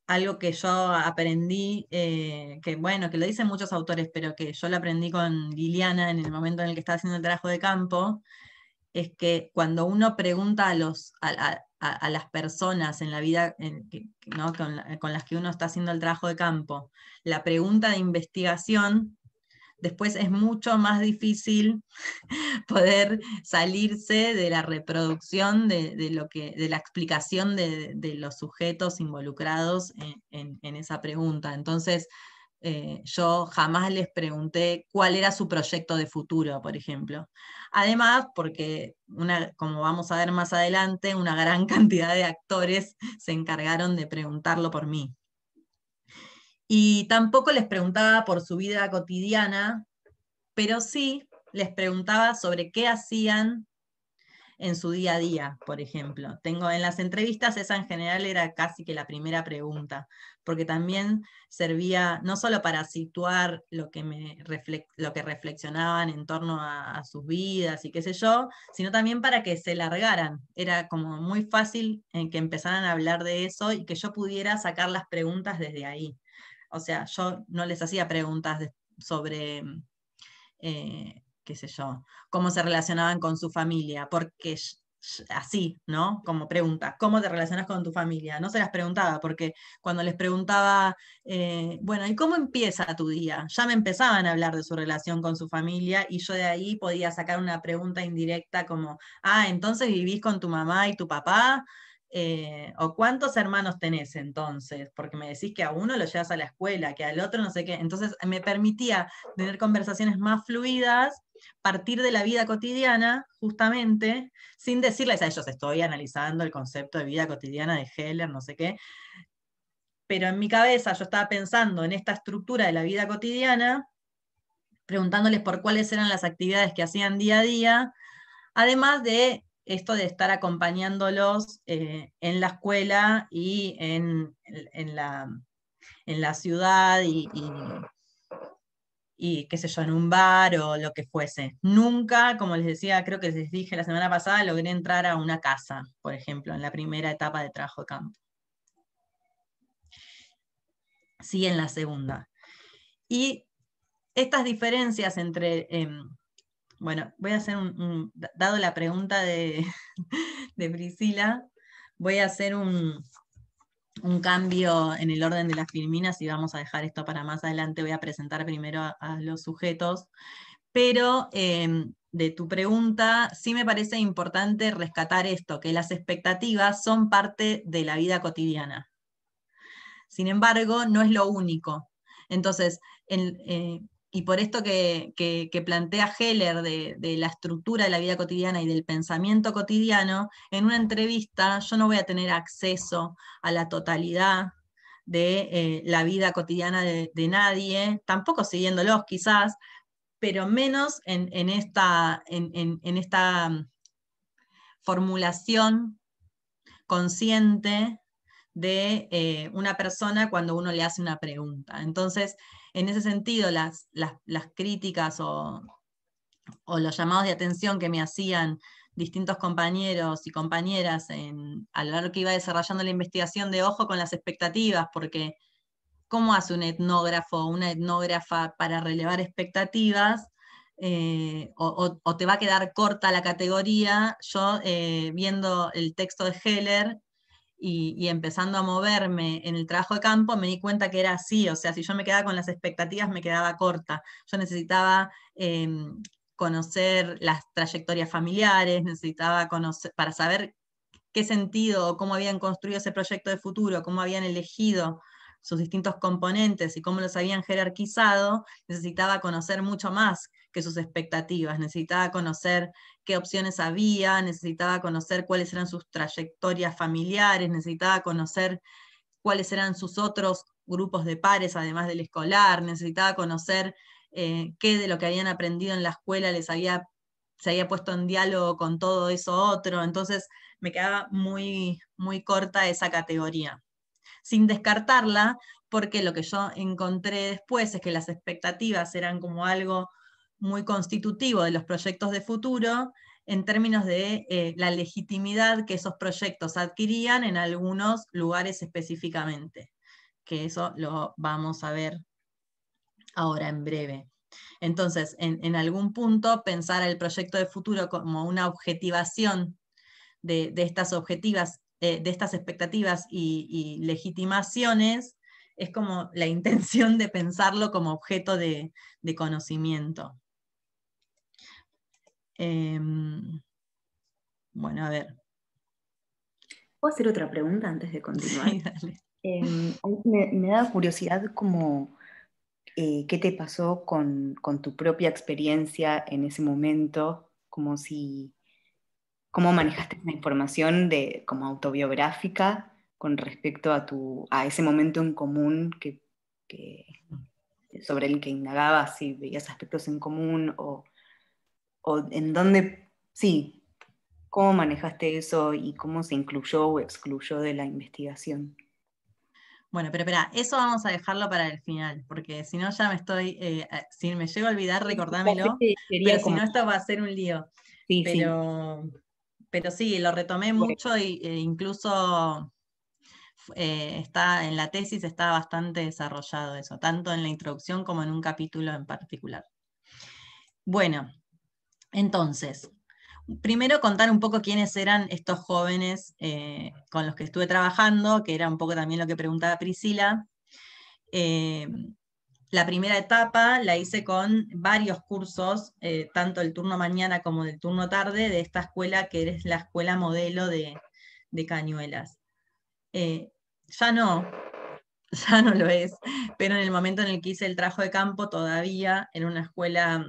algo que yo aprendí, que bueno, que lo dicen muchos autores, pero que yo lo aprendí con Liliana en el momento en el que estaba haciendo el trabajo de campo, es que cuando uno pregunta a las personas en la vida, ¿no? con las que uno está haciendo el trabajo de campo, la pregunta de investigación, después es mucho más difícil poder salirse de la reproducción de la explicación de los sujetos involucrados en esa pregunta. Entonces, yo jamás les pregunté cuál era su proyecto de futuro, por ejemplo. Además, porque, como vamos a ver más adelante, una gran cantidad de actores se encargaron de preguntarlo por mí. Y tampoco les preguntaba por su vida cotidiana, pero sí les preguntaba sobre qué hacían en su día a día, por ejemplo. En las entrevistas, esa en general era casi que la primera pregunta, porque también servía no solo para situar lo que reflexionaban en torno a sus vidas y qué sé yo, sino también para que se largaran. Era como muy fácil en que empezaran a hablar de eso y que yo pudiera sacar las preguntas desde ahí. O sea, yo no les hacía preguntas sobre qué sé yo, cómo se relacionaban con su familia, porque así, ¿no? Como pregunta, ¿cómo te relacionas con tu familia? No se las preguntaba, porque cuando les preguntaba, bueno, ¿y cómo empieza tu día? Ya me empezaban a hablar de su relación con su familia y yo de ahí podía sacar una pregunta indirecta como, entonces vivís con tu mamá y tu papá. O cuántos hermanos tenés entonces, porque me decís que a uno lo llevas a la escuela, que al otro no sé qué, entonces me permitía tener conversaciones más fluidas, partir de la vida cotidiana, justamente, sin decirles a ellos, estoy analizando el concepto de vida cotidiana de Heller, no sé qué, pero en mi cabeza yo estaba pensando en esta estructura de la vida cotidiana, preguntándoles por cuáles eran las actividades que hacían día a día, además de esto de estar acompañándolos en la escuela y en la ciudad y qué sé yo, en un bar o lo que fuese. Nunca, como les decía, creo que les dije la semana pasada, logré entrar a una casa, por ejemplo, en la primera etapa de trabajo de campo. Sí, en la segunda. Y estas diferencias entre... bueno, voy a hacer dado la pregunta de Priscila, voy a hacer un cambio en el orden de las filminas y vamos a dejar esto para más adelante. Voy a presentar primero a los sujetos, pero de tu pregunta sí me parece importante rescatar esto, que las expectativas son parte de la vida cotidiana. Sin embargo, no es lo único. Entonces, y por esto que plantea Heller de la estructura de la vida cotidiana y del pensamiento cotidiano, en una entrevista yo no voy a tener acceso a la totalidad de la vida cotidiana de nadie, tampoco siguiéndolos quizás, pero menos en esta formulación consciente de una persona cuando uno le hace una pregunta. Entonces, en ese sentido, las críticas o los llamados de atención que me hacían distintos compañeros y compañeras a lo largo que iba desarrollando la investigación, de ojo con las expectativas, porque ¿cómo hace un etnógrafo o una etnógrafa para relevar expectativas? O te va a quedar corta la categoría. Yo, viendo el texto de Heller, y empezando a moverme en el trabajo de campo, me di cuenta que era así. O sea, si yo me quedaba con las expectativas, me quedaba corta. Yo necesitaba conocer las trayectorias familiares, necesitaba conocer, para saber qué sentido o cómo habían construido ese proyecto de futuro, cómo habían elegido sus distintos componentes y cómo los habían jerarquizado, necesitaba conocer mucho más que sus expectativas, necesitaba conocer qué opciones había, necesitaba conocer cuáles eran sus trayectorias familiares, necesitaba conocer cuáles eran sus otros grupos de pares, además del escolar, necesitaba conocer qué de lo que habían aprendido en la escuela se había puesto en diálogo con todo eso otro. Entonces me quedaba muy, muy corta esa categoría. Sin descartarla, porque lo que yo encontré después es que las expectativas eran como algo muy constitutivo de los proyectos de futuro, en términos de la legitimidad que esos proyectos adquirían en algunos lugares específicamente, que eso lo vamos a ver ahora en breve. Entonces, en algún punto, pensar el proyecto de futuro como una objetivación de estas de estas expectativas y legitimaciones, es como la intención de pensarlo como objeto de conocimiento. Bueno, a ver. ¿Puedo hacer otra pregunta antes de continuar? Sí, dale. Me da curiosidad como qué te pasó con tu propia experiencia en ese momento, cómo manejaste esa información como autobiográfica con respecto a ese momento en común sobre el que indagabas, si veías aspectos en común o en dónde, sí, cómo manejaste eso y cómo se incluyó o excluyó de la investigación. Bueno, pero espera, eso vamos a dejarlo para el final, porque si no ya me estoy, si me llego a olvidar, recordámelo, pero si no esto va a ser un lío. Sí, pero sí, lo retomé mucho e incluso está en la tesis, está bastante desarrollado eso, tanto en la introducción como en un capítulo en particular. Bueno, entonces, primero contar un poco quiénes eran estos jóvenes con los que estuve trabajando, que era un poco también lo que preguntaba Priscila. La primera etapa la hice con varios cursos, tanto el turno mañana como del turno tarde, de esta escuela que es la escuela modelo de Cañuelas. Ya no lo es, pero en el momento en el que hice el trabajo de campo todavía era una escuela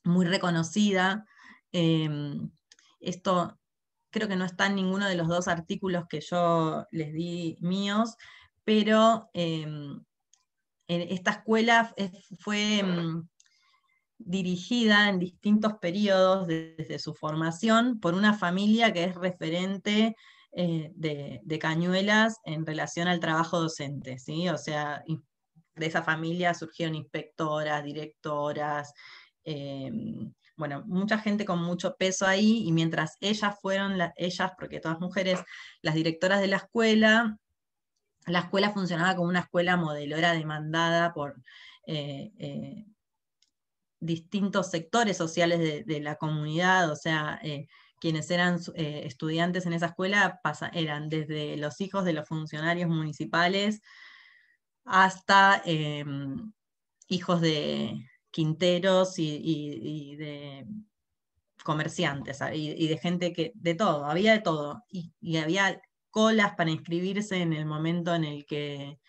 muy reconocida. Esto creo que no está en ninguno de los 2 artículos que yo les di míos, pero esta escuela fue dirigida en distintos periodos desde su formación por una familia que es referente de Cañuelas en relación al trabajo docente, ¿sí? O sea, de esa familia surgieron inspectoras, directoras, bueno, mucha gente con mucho peso ahí, y mientras ellas fueron, ellas, porque todas mujeres, las directoras de la escuela funcionaba como una escuela modelo, era demandada por distintos sectores sociales de la comunidad, o sea, quienes eran estudiantes en esa escuela eran desde los hijos de los funcionarios municipales hasta hijos de quinteros y de comerciantes, y de gente de todo, había de todo, y había colas para inscribirse en el momento en el que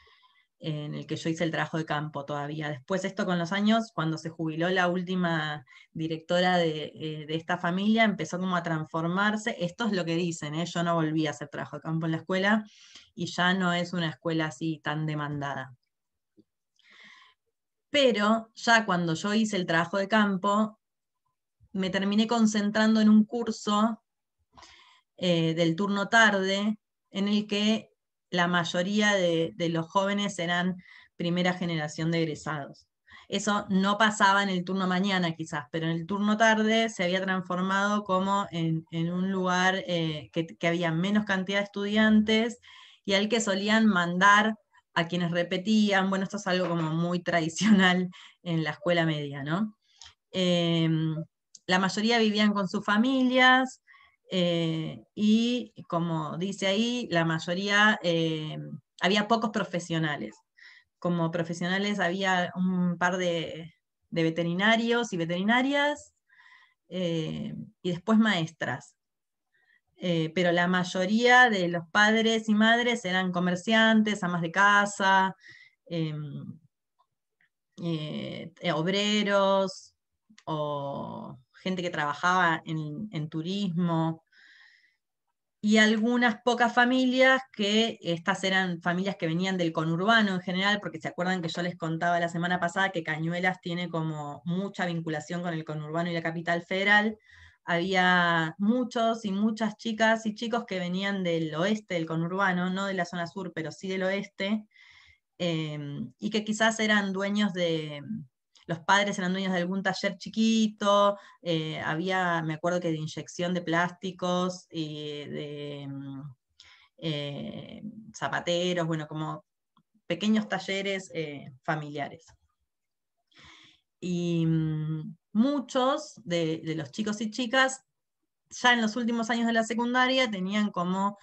yo hice el trabajo de campo todavía. Después esto con los años, cuando se jubiló la última directora de esta familia, empezó como a transformarse. Esto es lo que dicen, yo no volví a hacer trabajo de campo en la escuela, y ya no es una escuela así tan demandada. Pero ya cuando yo hice el trabajo de campo, me terminé concentrando en un curso del turno tarde, en el que la mayoría de los jóvenes eran primera generación de egresados. Eso no pasaba en el turno mañana quizás, pero en el turno tarde se había transformado como en un lugar que había menos cantidad de estudiantes y al que solían mandar a quienes repetían. Bueno, esto es algo como muy tradicional en la escuela media, ¿no? La mayoría vivían con sus familias, y como dice ahí, la mayoría, había pocos profesionales. Como profesionales había un par de veterinarios y veterinarias, y después maestras. Pero la mayoría de los padres y madres eran comerciantes, amas de casa, obreros, o gente que trabajaba en turismo, y algunas pocas familias que estas eran familias que venían del conurbano en general, porque se acuerdan que yo les contaba la semana pasada que Cañuelas tiene como mucha vinculación con el conurbano y la capital federal. Había muchos y muchas chicas y chicos que venían del oeste del conurbano, no de la zona sur, pero sí del oeste, y que quizás eran dueños los padres eran dueños de algún taller chiquito, me acuerdo que de inyección de plásticos y de zapateros, bueno, como pequeños talleres familiares. Y muchos de los chicos y chicas ya en los últimos años de la secundaria tenían como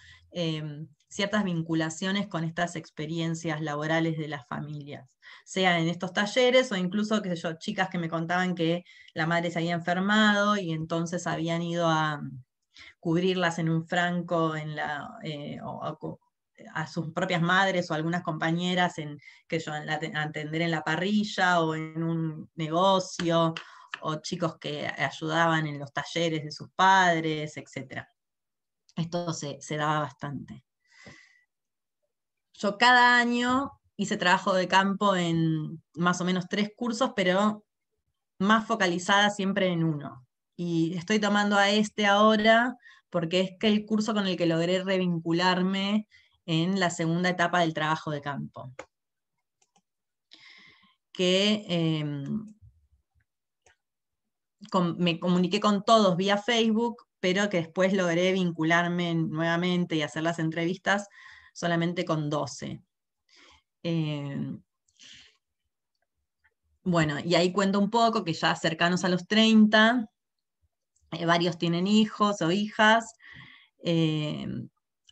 ciertas vinculaciones con estas experiencias laborales de las familias, sea en estos talleres o incluso, qué sé yo, chicas que me contaban que la madre se había enfermado y entonces habían ido a cubrirlas en un franco a sus propias madres o algunas compañeras a atender en la parrilla o en un negocio, o chicos que ayudaban en los talleres de sus padres, etc. Esto se daba bastante. Yo cada año hice trabajo de campo en más o menos 3 cursos, pero más focalizada siempre en uno. Y estoy tomando a este ahora porque es que el curso con el que logré revincularme en la segunda etapa del trabajo de campo. Que me comuniqué con todos vía Facebook, pero que después logré vincularme nuevamente y hacer las entrevistas solamente con 12. Bueno, y ahí cuento un poco que ya cercanos a los 30, varios tienen hijos o hijas,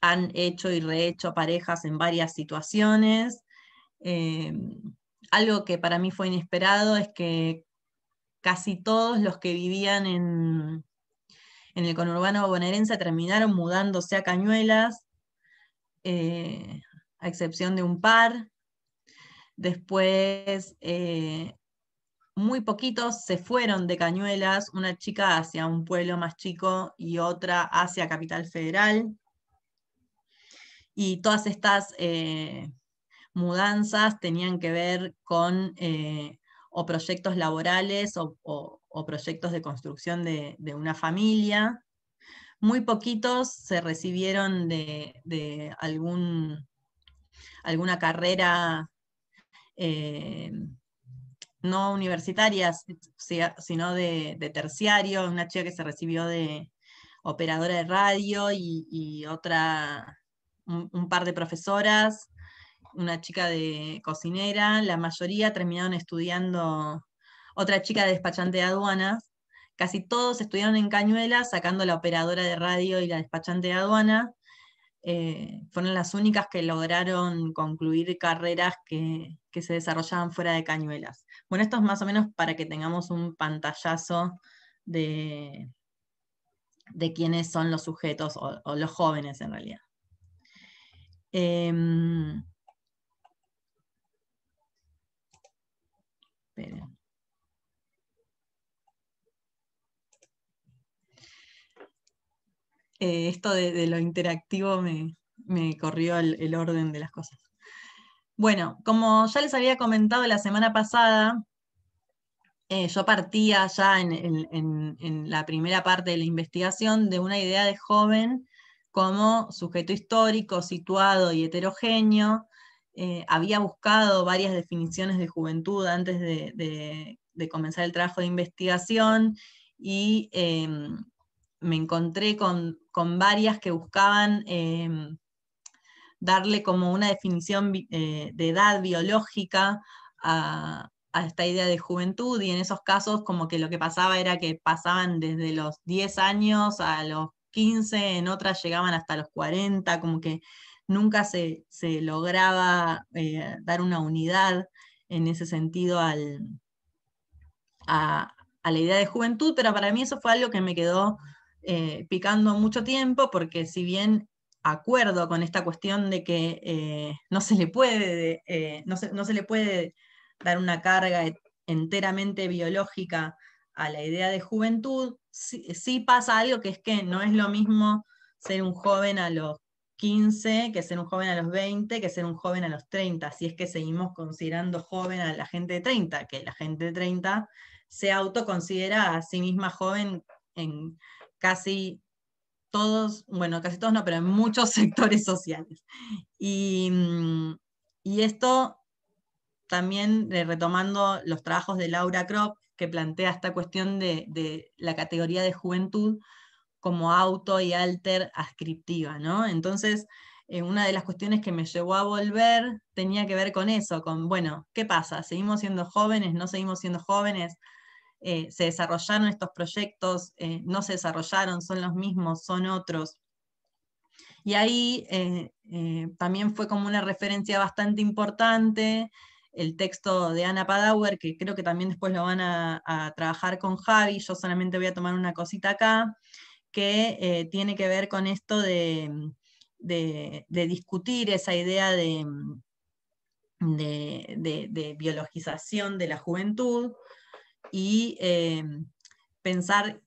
han hecho y rehecho parejas en varias situaciones. Algo que para mí fue inesperado es que casi todos los que vivían en el conurbano bonaerense terminaron mudándose a Cañuelas, a excepción de un par. Después, muy poquitos se fueron de Cañuelas, una chica hacia un pueblo más chico y otra hacia Capital Federal. Y todas estas mudanzas tenían que ver con o proyectos laborales o proyectos de construcción de una familia. Muy poquitos se recibieron de alguna carrera no universitaria, sino de terciario, una chica que se recibió de operadora de radio y un par de profesoras, una chica de cocinera, la mayoría terminaron estudiando, otra chica de despachante de aduanas. Casi todos estudiaron en Cañuelas, sacando la operadora de radio y la despachante de aduana. Fueron las únicas que lograron concluir carreras que se desarrollaban fuera de Cañuelas. Bueno, esto es más o menos para que tengamos un pantallazo de quiénes son los sujetos, o los jóvenes en realidad. Esperen. Esto de lo interactivo me corrió el orden de las cosas. Bueno, como ya les había comentado la semana pasada, yo partía ya en la primera parte de la investigación de una idea de joven como sujeto histórico, situado y heterogéneo. Había buscado varias definiciones de juventud antes de comenzar el trabajo de investigación y me encontré con varias que buscaban darle como una definición de edad biológica a esta idea de juventud, y en esos casos como que lo que pasaba era que pasaban desde los 10 años a los 15, en otras llegaban hasta los 40, como que nunca se lograba dar una unidad en ese sentido a la idea de juventud, pero para mí eso fue algo que me quedó picando mucho tiempo, porque si bien acuerdo con esta cuestión de que no se le puede dar una carga enteramente biológica a la idea de juventud, sí pasa algo, que es que no es lo mismo ser un joven a los 15 que ser un joven a los 20, que ser un joven a los 30, si es que seguimos considerando joven a la gente de 30, que la gente de 30 se autoconsidera a sí misma joven en casi todos, bueno, casi todos no, pero en muchos sectores sociales. Y esto también retomando los trabajos de Laura Kropp, que plantea esta cuestión de la categoría de juventud como auto y alter ascriptiva, ¿no? Entonces, una de las cuestiones que me llevó a volver tenía que ver con eso, con, bueno, ¿qué pasa? ¿Seguimos siendo jóvenes? ¿No seguimos siendo jóvenes? ¿Se desarrollaron estos proyectos? ¿No se desarrollaron? ¿Son los mismos? ¿Son otros? Y ahí también fue como una referencia bastante importante el texto de Anna Padauer, que creo que también después lo van a trabajar con Javi. Yo solamente voy a tomar una cosita acá, que tiene que ver con esto de discutir esa idea de biologización de la juventud y pensar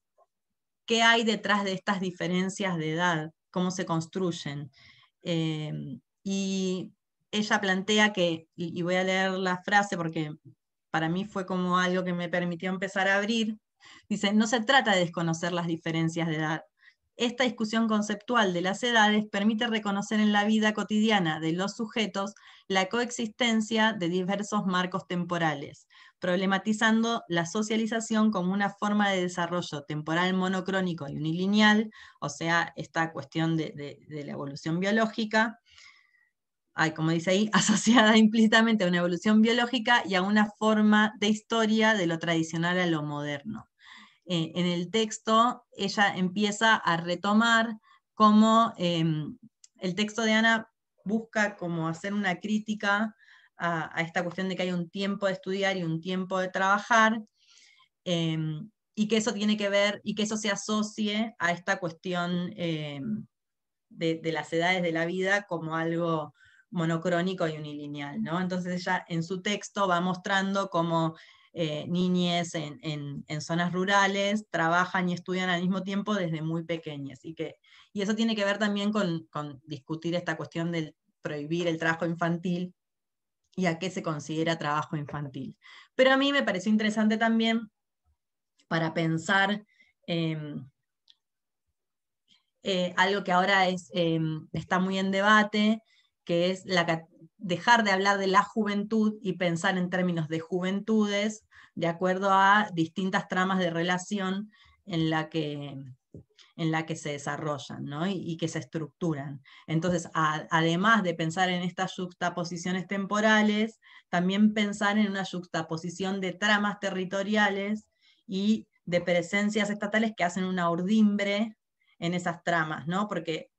qué hay detrás de estas diferencias de edad, cómo se construyen. Y ella plantea que, y voy a leer la frase porque para mí fue como algo que me permitió empezar a abrir, dice, no se trata de desconocer las diferencias de edad. Esta discusión conceptual de las edades permite reconocer en la vida cotidiana de los sujetos la coexistencia de diversos marcos temporales, problematizando la socialización como una forma de desarrollo temporal monocrónico y unilineal, o sea, esta cuestión de la evolución biológica, como dice ahí, asociada implícitamente a una evolución biológica y a una forma de historia de lo tradicional a lo moderno. En el texto ella empieza a retomar cómo el texto de Ana busca como hacer una crítica a esta cuestión de que hay un tiempo de estudiar y un tiempo de trabajar, y que eso tiene que ver, y que eso se asocie a esta cuestión de las edades de la vida como algo monocrónico y unilineal, ¿no? Entonces ella en su texto va mostrando cómo niñes en zonas rurales trabajan y estudian al mismo tiempo desde muy pequeñas, y eso tiene que ver también con discutir esta cuestión del prohibir el trabajo infantil y a qué se considera trabajo infantil. Pero a mí me pareció interesante también para pensar algo que ahora está muy en debate, que es dejar de hablar de la juventud y pensar en términos de juventudes, de acuerdo a distintas tramas de relación en la que se desarrollan, ¿no? y que se estructuran. Entonces, además de pensar en estas yuxtaposiciones temporales, también pensar en una yuxtaposición de tramas territoriales y de presencias estatales que hacen una urdimbre en esas tramas, ¿no? Porque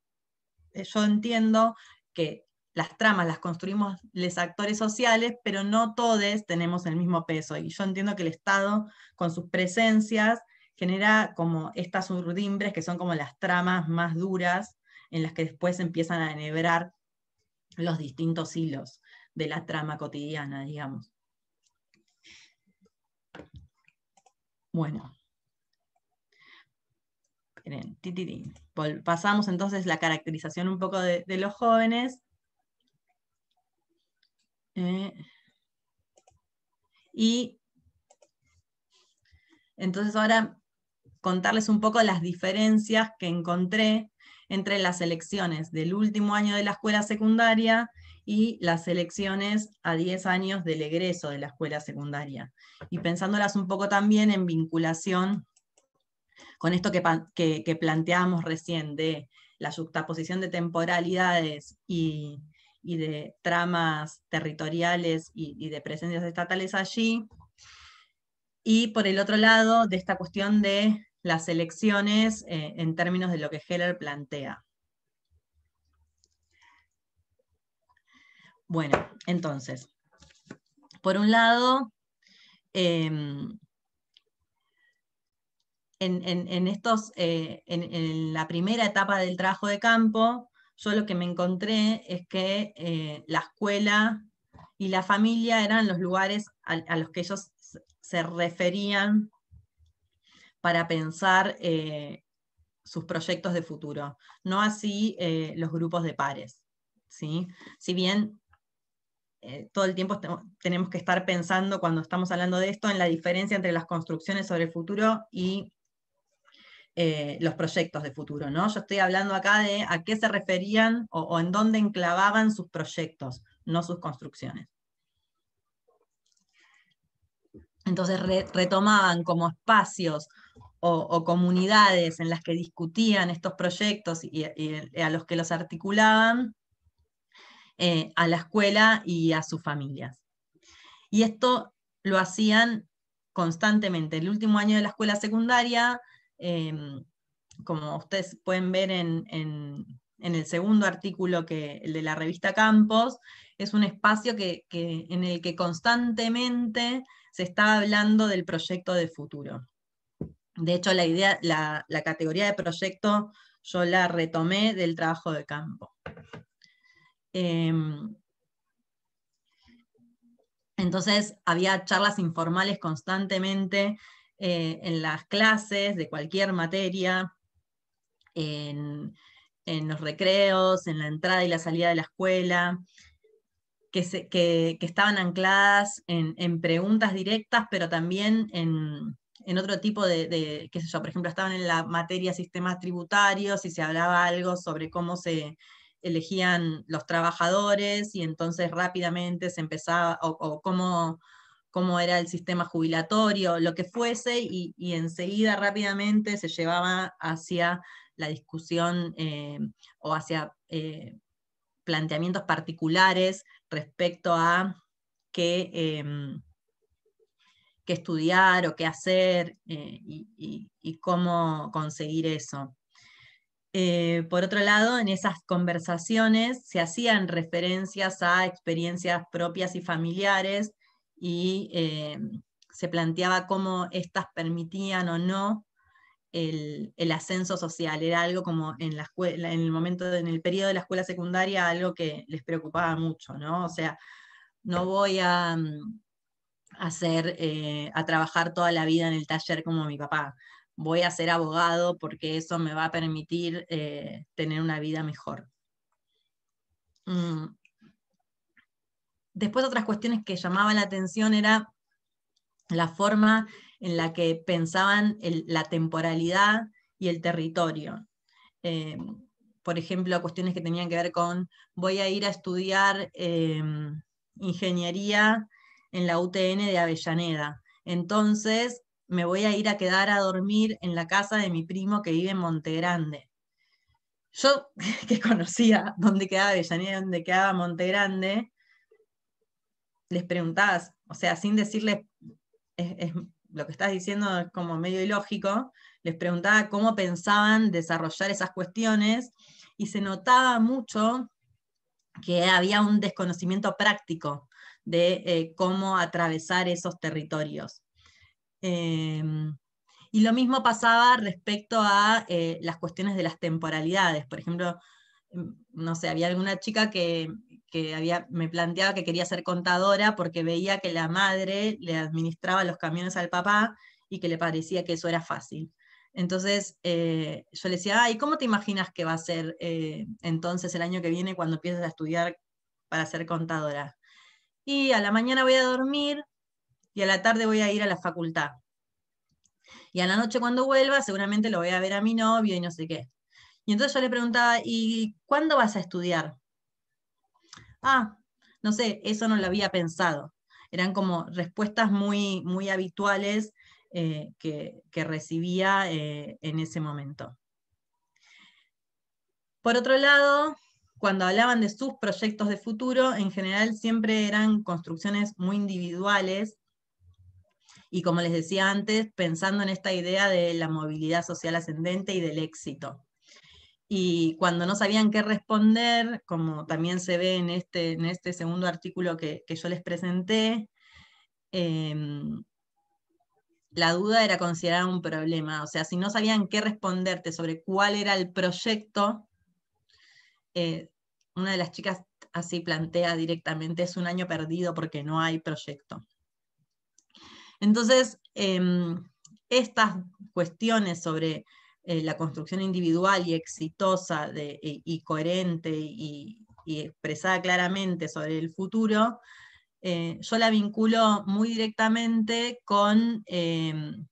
yo entiendo que las tramas las construimos los actores sociales, pero no todos tenemos el mismo peso, y yo entiendo que el Estado, con sus presencias, genera como estas urdimbres que son como las tramas más duras, en las que después empiezan a enhebrar los distintos hilos de la trama cotidiana, digamos. Bueno. Pasamos entonces la caracterización un poco de los jóvenes. Y entonces ahora contarles un poco las diferencias que encontré entre las elecciones del último año de la escuela secundaria y las elecciones a 10 años del egreso de la escuela secundaria. Y pensándolas un poco también en vinculación con esto que planteábamos recién, de la yuxtaposición de temporalidades y de tramas territoriales y de presencias estatales allí, y por el otro lado, de esta cuestión de las elecciones en términos de lo que Heller plantea. Bueno, entonces, por un lado, en la primera etapa del trabajo de campo, yo lo que me encontré es que la escuela y la familia eran los lugares a los que ellos se referían para pensar sus proyectos de futuro, no así los grupos de pares, ¿sí? Si bien todo el tiempo tenemos que estar pensando, cuando estamos hablando de esto, en la diferencia entre las construcciones sobre el futuro y los proyectos de futuro, ¿no? Yo estoy hablando acá de a qué se referían o en dónde enclavaban sus proyectos, no sus construcciones. Entonces retomaban como espacios o comunidades en las que discutían estos proyectos y a los que los articulaban, a la escuela y a sus familias. Y esto lo hacían constantemente. El último año de la escuela secundaria, como ustedes pueden ver en el segundo artículo, el de la revista Campos, es un espacio en el que constantemente se está hablando del proyecto de futuro. De hecho, la categoría de proyecto yo la retomé del trabajo de campo. Entonces había charlas informales constantemente en las clases de cualquier materia, en los recreos, en la entrada y la salida de la escuela, que estaban ancladas en preguntas directas, pero también en otro tipo qué sé yo, por ejemplo, estaban en la materia sistemas tributarios y se hablaba algo sobre cómo se elegían los trabajadores y entonces rápidamente se empezaba, o cómo era el sistema jubilatorio, lo que fuese, y enseguida rápidamente se llevaba hacia la discusión o hacia planteamientos particulares respecto a qué estudiar o qué hacer y cómo conseguir eso. Por otro lado, en esas conversaciones se hacían referencias a experiencias propias y familiares y se planteaba cómo éstas permitían o no el ascenso social. Era algo como en la escuela, en el periodo de la escuela secundaria, algo que les preocupaba mucho, ¿no? O sea, no voy a trabajar toda la vida en el taller como mi papá. Voy a ser abogado porque eso me va a permitir tener una vida mejor. Después, otras cuestiones que llamaban la atención era la forma en la que pensaban la temporalidad y el territorio. Por ejemplo, cuestiones que tenían que ver con: voy a ir a estudiar ingeniería en la UTN de Avellaneda, entonces me voy a ir a quedar a dormir en la casa de mi primo que vive en Monte Grande. Yo, que conocía dónde quedaba Avellaneda, dónde quedaba Monte Grande, les preguntabas, o sea, sin decirles, lo que estás diciendo es como medio ilógico, les preguntaba cómo pensaban desarrollar esas cuestiones, y se notaba mucho que había un desconocimiento práctico de cómo atravesar esos territorios. Y lo mismo pasaba respecto a las cuestiones de las temporalidades. Por ejemplo, no sé, había alguna chica que me planteaba que quería ser contadora porque veía que la madre le administraba los camiones al papá y que le parecía que eso era fácil. Entonces yo le decía: ay, ¿cómo te imaginas que va a ser entonces el año que viene cuando empieces a estudiar para ser contadora? Y a la mañana voy a dormir y a la tarde voy a ir a la facultad. Y a la noche, cuando vuelva, seguramente lo voy a ver a mi novio y no sé qué. Y entonces yo le preguntaba: ¿y cuándo vas a estudiar? Ah, no sé, eso no lo había pensado. Eran como respuestas muy, muy habituales que recibía en ese momento. Por otro lado, cuando hablaban de sus proyectos de futuro, en general siempre eran construcciones muy individuales, y como les decía antes, pensando en esta idea de la movilidad social ascendente y del éxito. Y cuando no sabían qué responder, como también se ve en este segundo artículo que yo les presenté, la duda era considerada un problema. O sea, si no sabían qué responderte sobre cuál era el proyecto, una de las chicas así plantea directamente: es un año perdido porque no hay proyecto. Entonces, estas cuestiones sobre la construcción individual y exitosa y coherente y expresada claramente sobre el futuro, yo la vinculo muy directamente con el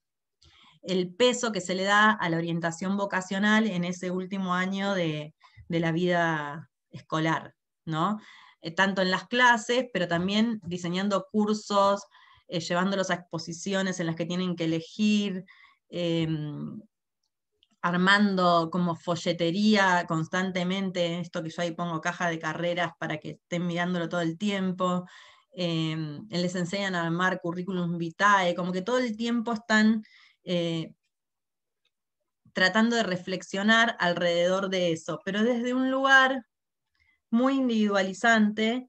peso que se le da a la orientación vocacional en ese último año de la vida escolar, ¿no? Tanto en las clases, pero también diseñando cursos, llevándolos a exposiciones en las que tienen que elegir, armando como folletería constantemente, esto que yo ahí pongo caja de carreras para que estén mirándolo todo el tiempo. Les enseñan a armar currículum vitae, como que todo el tiempo están tratando de reflexionar alrededor de eso, pero desde un lugar muy individualizante.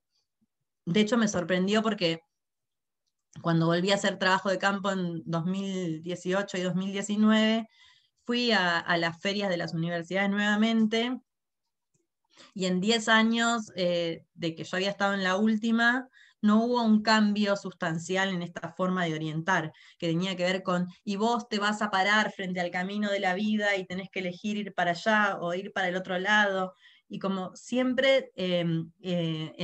De hecho, me sorprendió porque cuando volví a hacer trabajo de campo en 2018 y 2019, fui a las ferias de las universidades nuevamente, y en 10 años de que yo había estado en la última, no hubo un cambio sustancial en esta forma de orientar, que tenía que ver con, y vos te vas a parar frente al camino de la vida y tenés que elegir ir para allá o ir para el otro lado, y como siempre en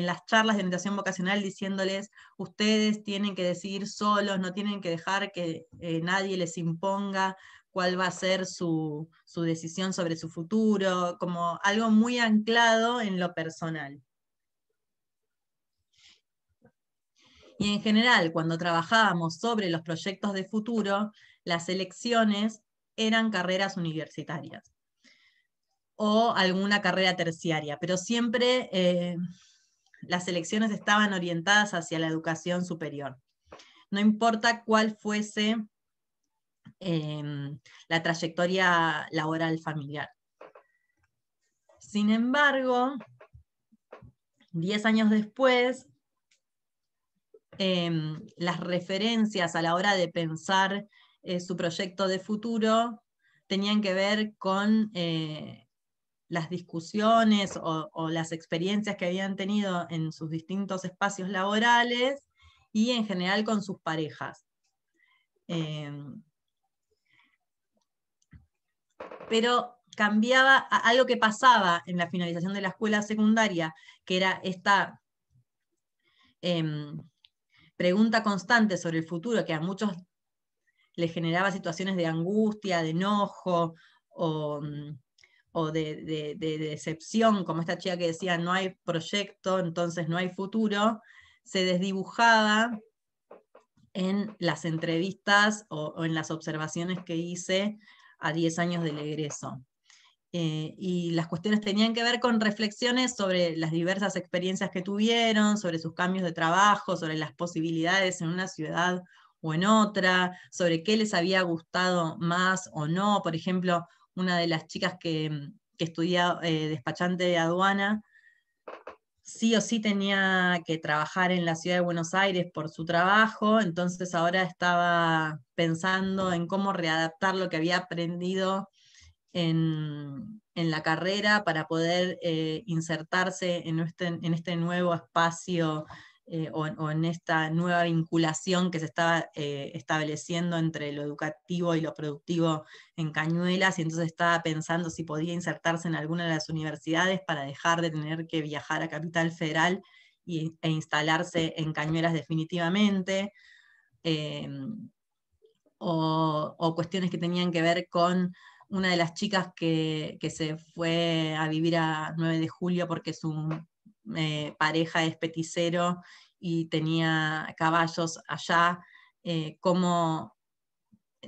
las charlas de orientación vocacional diciéndoles, ustedes tienen que decidir solos, no tienen que dejar que nadie les imponga cuál va a ser su decisión sobre su futuro, como algo muy anclado en lo personal. Y en general, cuando trabajábamos sobre los proyectos de futuro, las elecciones eran carreras universitarias o alguna carrera terciaria, pero siempre las elecciones estaban orientadas hacia la educación superior. No importa cuál fuese la trayectoria laboral familiar. Sin embargo, 10 años después, las referencias a la hora de pensar su proyecto de futuro tenían que ver con las discusiones o las experiencias que habían tenido en sus distintos espacios laborales y en general con sus parejas. Pero cambiaba algo que pasaba en la finalización de la escuela secundaria, que era esta pregunta constante sobre el futuro, que a muchos les generaba situaciones de angustia, de enojo, o de decepción, como esta chica que decía, no hay proyecto, entonces no hay futuro, se desdibujaba en las entrevistas o en las observaciones que hice a 10 años del egreso. Y las cuestiones tenían que ver con reflexiones sobre las diversas experiencias que tuvieron, sobre sus cambios de trabajo, sobre las posibilidades en una ciudad o en otra, sobre qué les había gustado más o no. Por ejemplo, una de las chicas que estudia despachante de aduana, sí o sí tenía que trabajar en la ciudad de Buenos Aires por su trabajo, entonces ahora estaba pensando en cómo readaptar lo que había aprendido en la carrera para poder insertarse en este nuevo espacio o en esta nueva vinculación que se estaba estableciendo entre lo educativo y lo productivo en Cañuelas, y entonces estaba pensando si podía insertarse en alguna de las universidades para dejar de tener que viajar a Capital Federal e instalarse en Cañuelas definitivamente. O cuestiones que tenían que ver con una de las chicas que se fue a vivir a 9 de julio porque su pareja es peticero y tenía caballos allá, cómo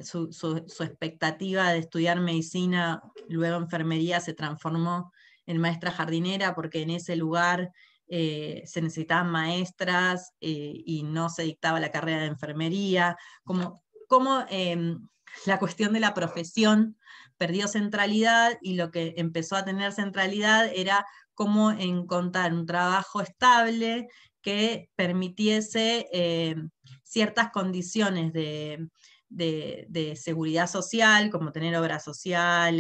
su expectativa de estudiar medicina, luego enfermería, se transformó en maestra jardinera porque en ese lugar se necesitaban maestras y no se dictaba la carrera de enfermería, como la cuestión de la profesión perdió centralidad, y lo que empezó a tener centralidad era cómo encontrar un trabajo estable que permitiese ciertas condiciones de seguridad social, como tener obra social,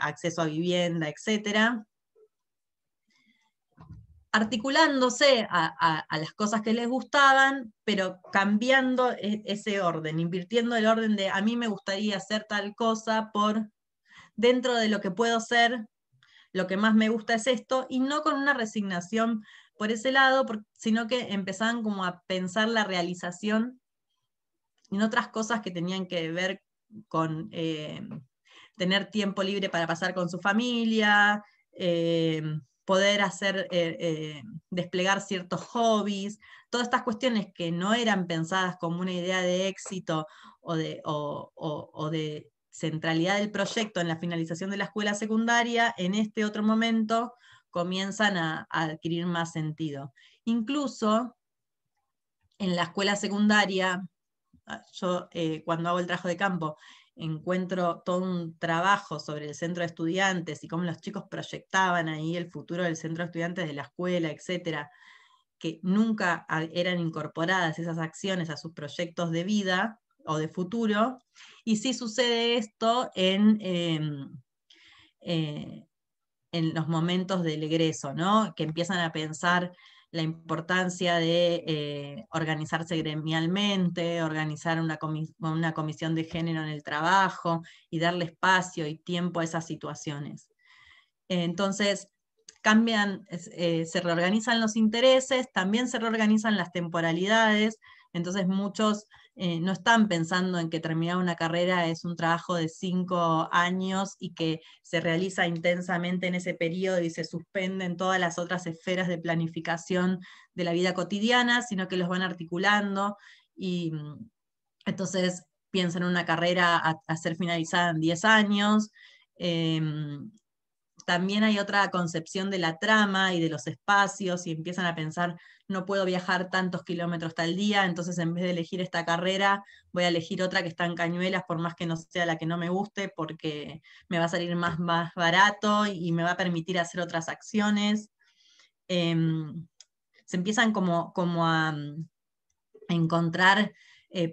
acceso a vivienda, etc., articulándose a las cosas que les gustaban, pero cambiando ese orden, invirtiendo el orden de a mí me gustaría hacer tal cosa por dentro de lo que puedo ser, lo que más me gusta es esto, y no con una resignación por ese lado, sino que empezaban como a pensar la realización en otras cosas que tenían que ver con tener tiempo libre para pasar con su familia, poder desplegar ciertos hobbies, todas estas cuestiones que no eran pensadas como una idea de éxito o de centralidad del proyecto en la finalización de la escuela secundaria, en este otro momento comienzan a adquirir más sentido. Incluso en la escuela secundaria, yo cuando hago el trabajo de campo, encuentro todo un trabajo sobre el centro de estudiantes y cómo los chicos proyectaban ahí el futuro del centro de estudiantes de la escuela, etcétera, que nunca eran incorporadas esas acciones a sus proyectos de vida o de futuro, y sí sucede esto en los momentos del egreso, ¿no? Que empiezan a pensar la importancia de organizarse gremialmente, organizar una comisión de género en el trabajo y darle espacio y tiempo a esas situaciones. Entonces, cambian, se reorganizan los intereses, también se reorganizan las temporalidades, entonces muchos no están pensando en que terminar una carrera es un trabajo de 5 años y que se realiza intensamente en ese periodo y se suspenden todas las otras esferas de planificación de la vida cotidiana, sino que los van articulando y entonces piensan en una carrera a ser finalizada en 10 años. También hay otra concepción de la trama y de los espacios, y empiezan a pensar, no puedo viajar tantos kilómetros tal día, entonces en vez de elegir esta carrera, voy a elegir otra que está en Cañuelas, por más que no sea la que no me guste, porque me va a salir más barato y me va a permitir hacer otras acciones. Se empiezan como a encontrar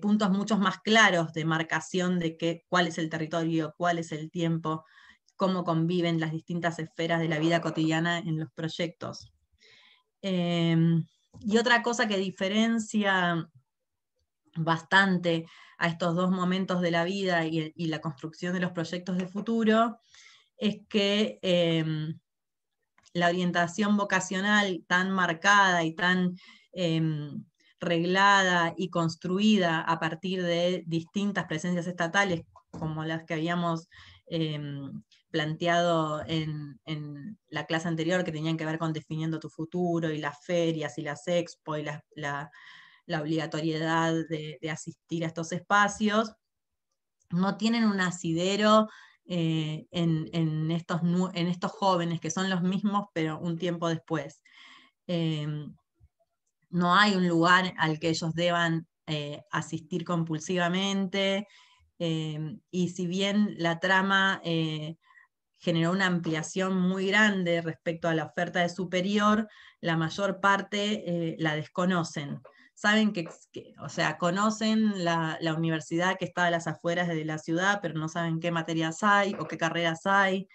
puntos mucho más claros de marcación de cuál es el territorio, cuál es el tiempo, cómo conviven las distintas esferas de la vida cotidiana en los proyectos. Y otra cosa que diferencia bastante a estos dos momentos de la vida y la construcción de los proyectos de futuro es que la orientación vocacional tan marcada y tan reglada y construida a partir de distintas presencias estatales, como las que habíamos planteado en la clase anterior, que tenían que ver con definiendo tu futuro, y las ferias, y las expo, y la obligatoriedad de asistir a estos espacios, no tienen un asidero en estos jóvenes, que son los mismos, pero un tiempo después. No hay un lugar al que ellos deban asistir compulsivamente, y si bien la trama generó una ampliación muy grande respecto a la oferta de superior, la mayor parte la desconocen. Saben o sea, conocen la universidad que está a las afueras de la ciudad, pero no saben qué materias hay o qué carreras hay.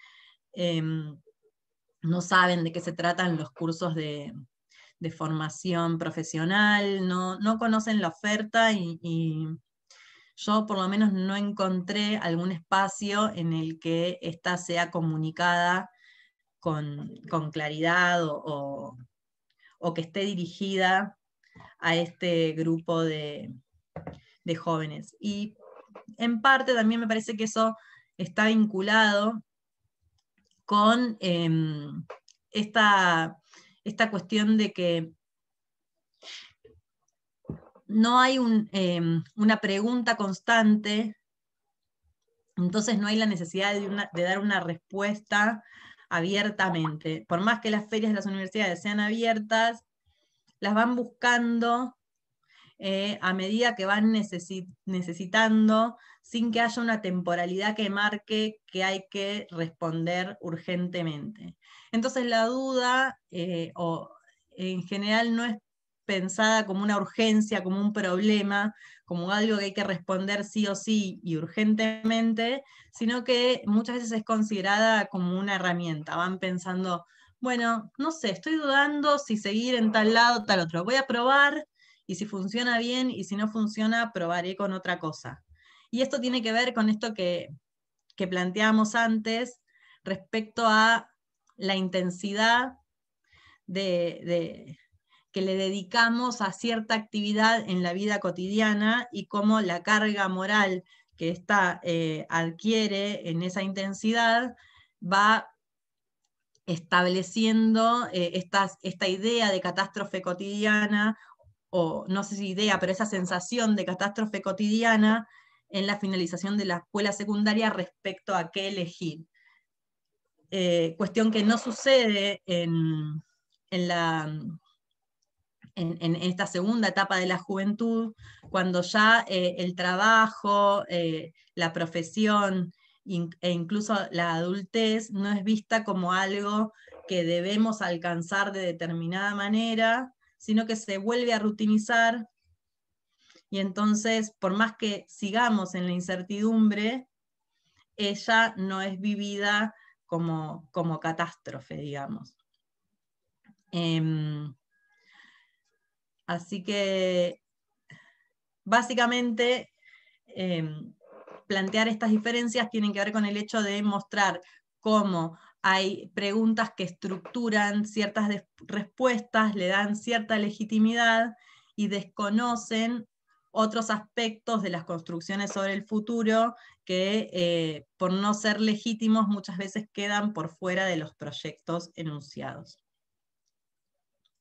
No saben de qué se tratan los cursos de formación profesional, no conocen la oferta, y yo por lo menos no encontré algún espacio en el que ésta sea comunicada con claridad o que esté dirigida a este grupo de jóvenes. Y en parte también me parece que eso está vinculado con esta cuestión de que no hay una pregunta constante, entonces no hay la necesidad de dar una respuesta abiertamente. Por más que las ferias de las universidades sean abiertas, las van buscando a medida que van necesitando, sin que haya una temporalidad que marque que hay que responder urgentemente. Entonces la duda, en general, no es pensada como una urgencia, como un problema, como algo que hay que responder sí o sí y urgentemente, sino que muchas veces es considerada como una herramienta. Van pensando, bueno, no sé, estoy dudando si seguir en tal lado o tal otro. Voy a probar, y si funciona bien, y si no funciona, probaré con otra cosa. Y esto tiene que ver con esto que planteábamos antes respecto a la intensidad que le dedicamos a cierta actividad en la vida cotidiana, y cómo la carga moral que ésta adquiere en esa intensidad va estableciendo esta idea de catástrofe cotidiana, o no sé si idea, pero esa sensación de catástrofe cotidiana en la finalización de la escuela secundaria respecto a qué elegir. Cuestión que no sucede en esta segunda etapa de la juventud, cuando ya el trabajo, la profesión e incluso la adultez no es vista como algo que debemos alcanzar de determinada manera, sino que se vuelve a rutinizar, y entonces, por más que sigamos en la incertidumbre, ella no es vivida como catástrofe, digamos. Así que, básicamente, plantear estas diferencias tienen que ver con el hecho de mostrar cómo hay preguntas que estructuran ciertas respuestas, le dan cierta legitimidad y desconocen otros aspectos de las construcciones sobre el futuro que, por no ser legítimos, muchas veces quedan por fuera de los proyectos enunciados.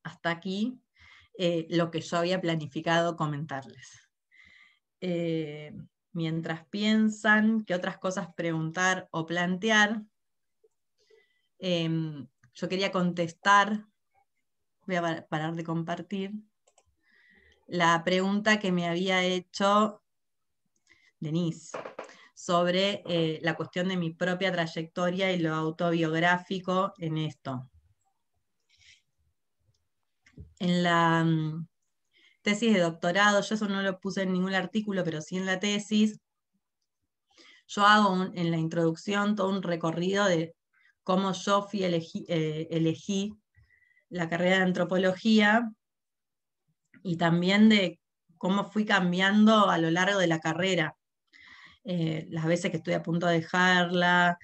Hasta aquí lo que yo había planificado comentarles. Mientras piensan qué otras cosas preguntar o plantear, yo quería contestar, voy a parar de compartir, la pregunta que me había hecho Denise sobre la cuestión de mi propia trayectoria y lo autobiográfico en esto. En la tesis de doctorado, yo eso no lo puse en ningún artículo, pero sí en la tesis, yo hago en la introducción todo un recorrido de cómo yo elegí la carrera de antropología, y también de cómo fui cambiando a lo largo de la carrera, las veces que estuve a punto de dejarla,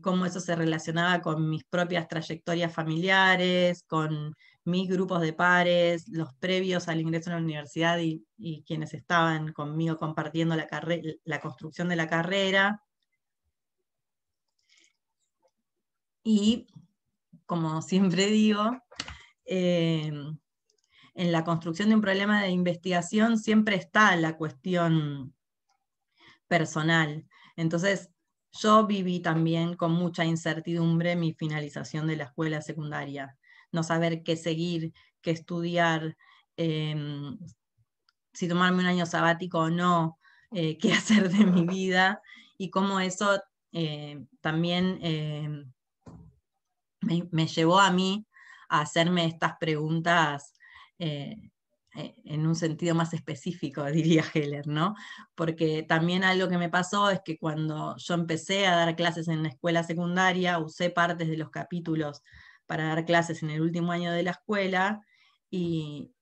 cómo eso se relacionaba con mis propias trayectorias familiares, con mis grupos de pares, los previos al ingreso a la universidad y quienes estaban conmigo compartiendo la construcción de la carrera. Y, como siempre digo, en la construcción de un problema de investigación siempre está la cuestión personal. Entonces, yo viví también con mucha incertidumbre mi finalización de la escuela secundaria. No saber qué seguir, qué estudiar, si tomarme un año sabático o no, qué hacer de mi vida, y cómo eso también me llevó a mí a hacerme estas preguntas en un sentido más específico, diría Heller, ¿no? Porque también algo que me pasó es que cuando yo empecé a dar clases en la escuela secundaria, usé partes de los capítulos para dar clases en el último año de la escuela, y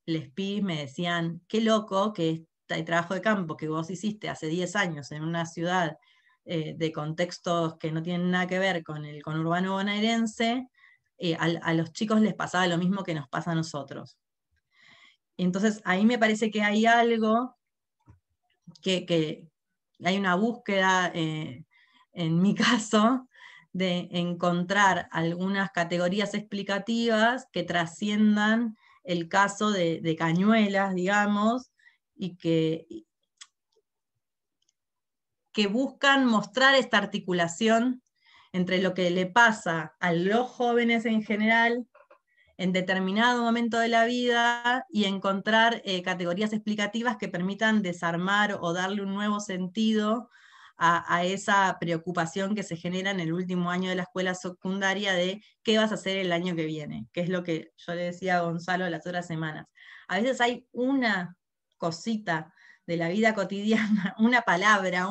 les pibes me decían, qué loco que este trabajo de campo que vos hiciste hace 10 años en una ciudad de contextos que no tienen nada que ver con el conurbano bonaerense, a los chicos les pasaba lo mismo que nos pasa a nosotros. Entonces ahí me parece que hay algo, que hay una búsqueda, en mi caso, de encontrar algunas categorías explicativas que trasciendan el caso de Cañuelas, digamos, y que buscan mostrar esta articulación entre lo que le pasa a los jóvenes en general en determinado momento de la vida, y encontrar categorías explicativas que permitan desarmar o darle un nuevo sentido a esa preocupación que se genera en el último año de la escuela secundaria de qué vas a hacer el año que viene, que es lo que yo le decía a Gonzalo las otras semanas. A veces hay una cosita de la vida cotidiana, una palabra,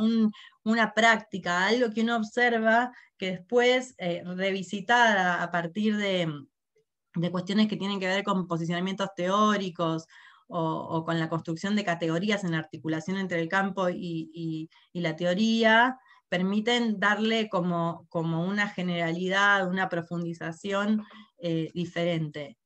una práctica, algo que uno observa, que después, revisitada a partir de cuestiones que tienen que ver con posicionamientos teóricos o con la construcción de categorías en la articulación entre el campo y la teoría, permiten darle como una generalidad, una profundización diferente.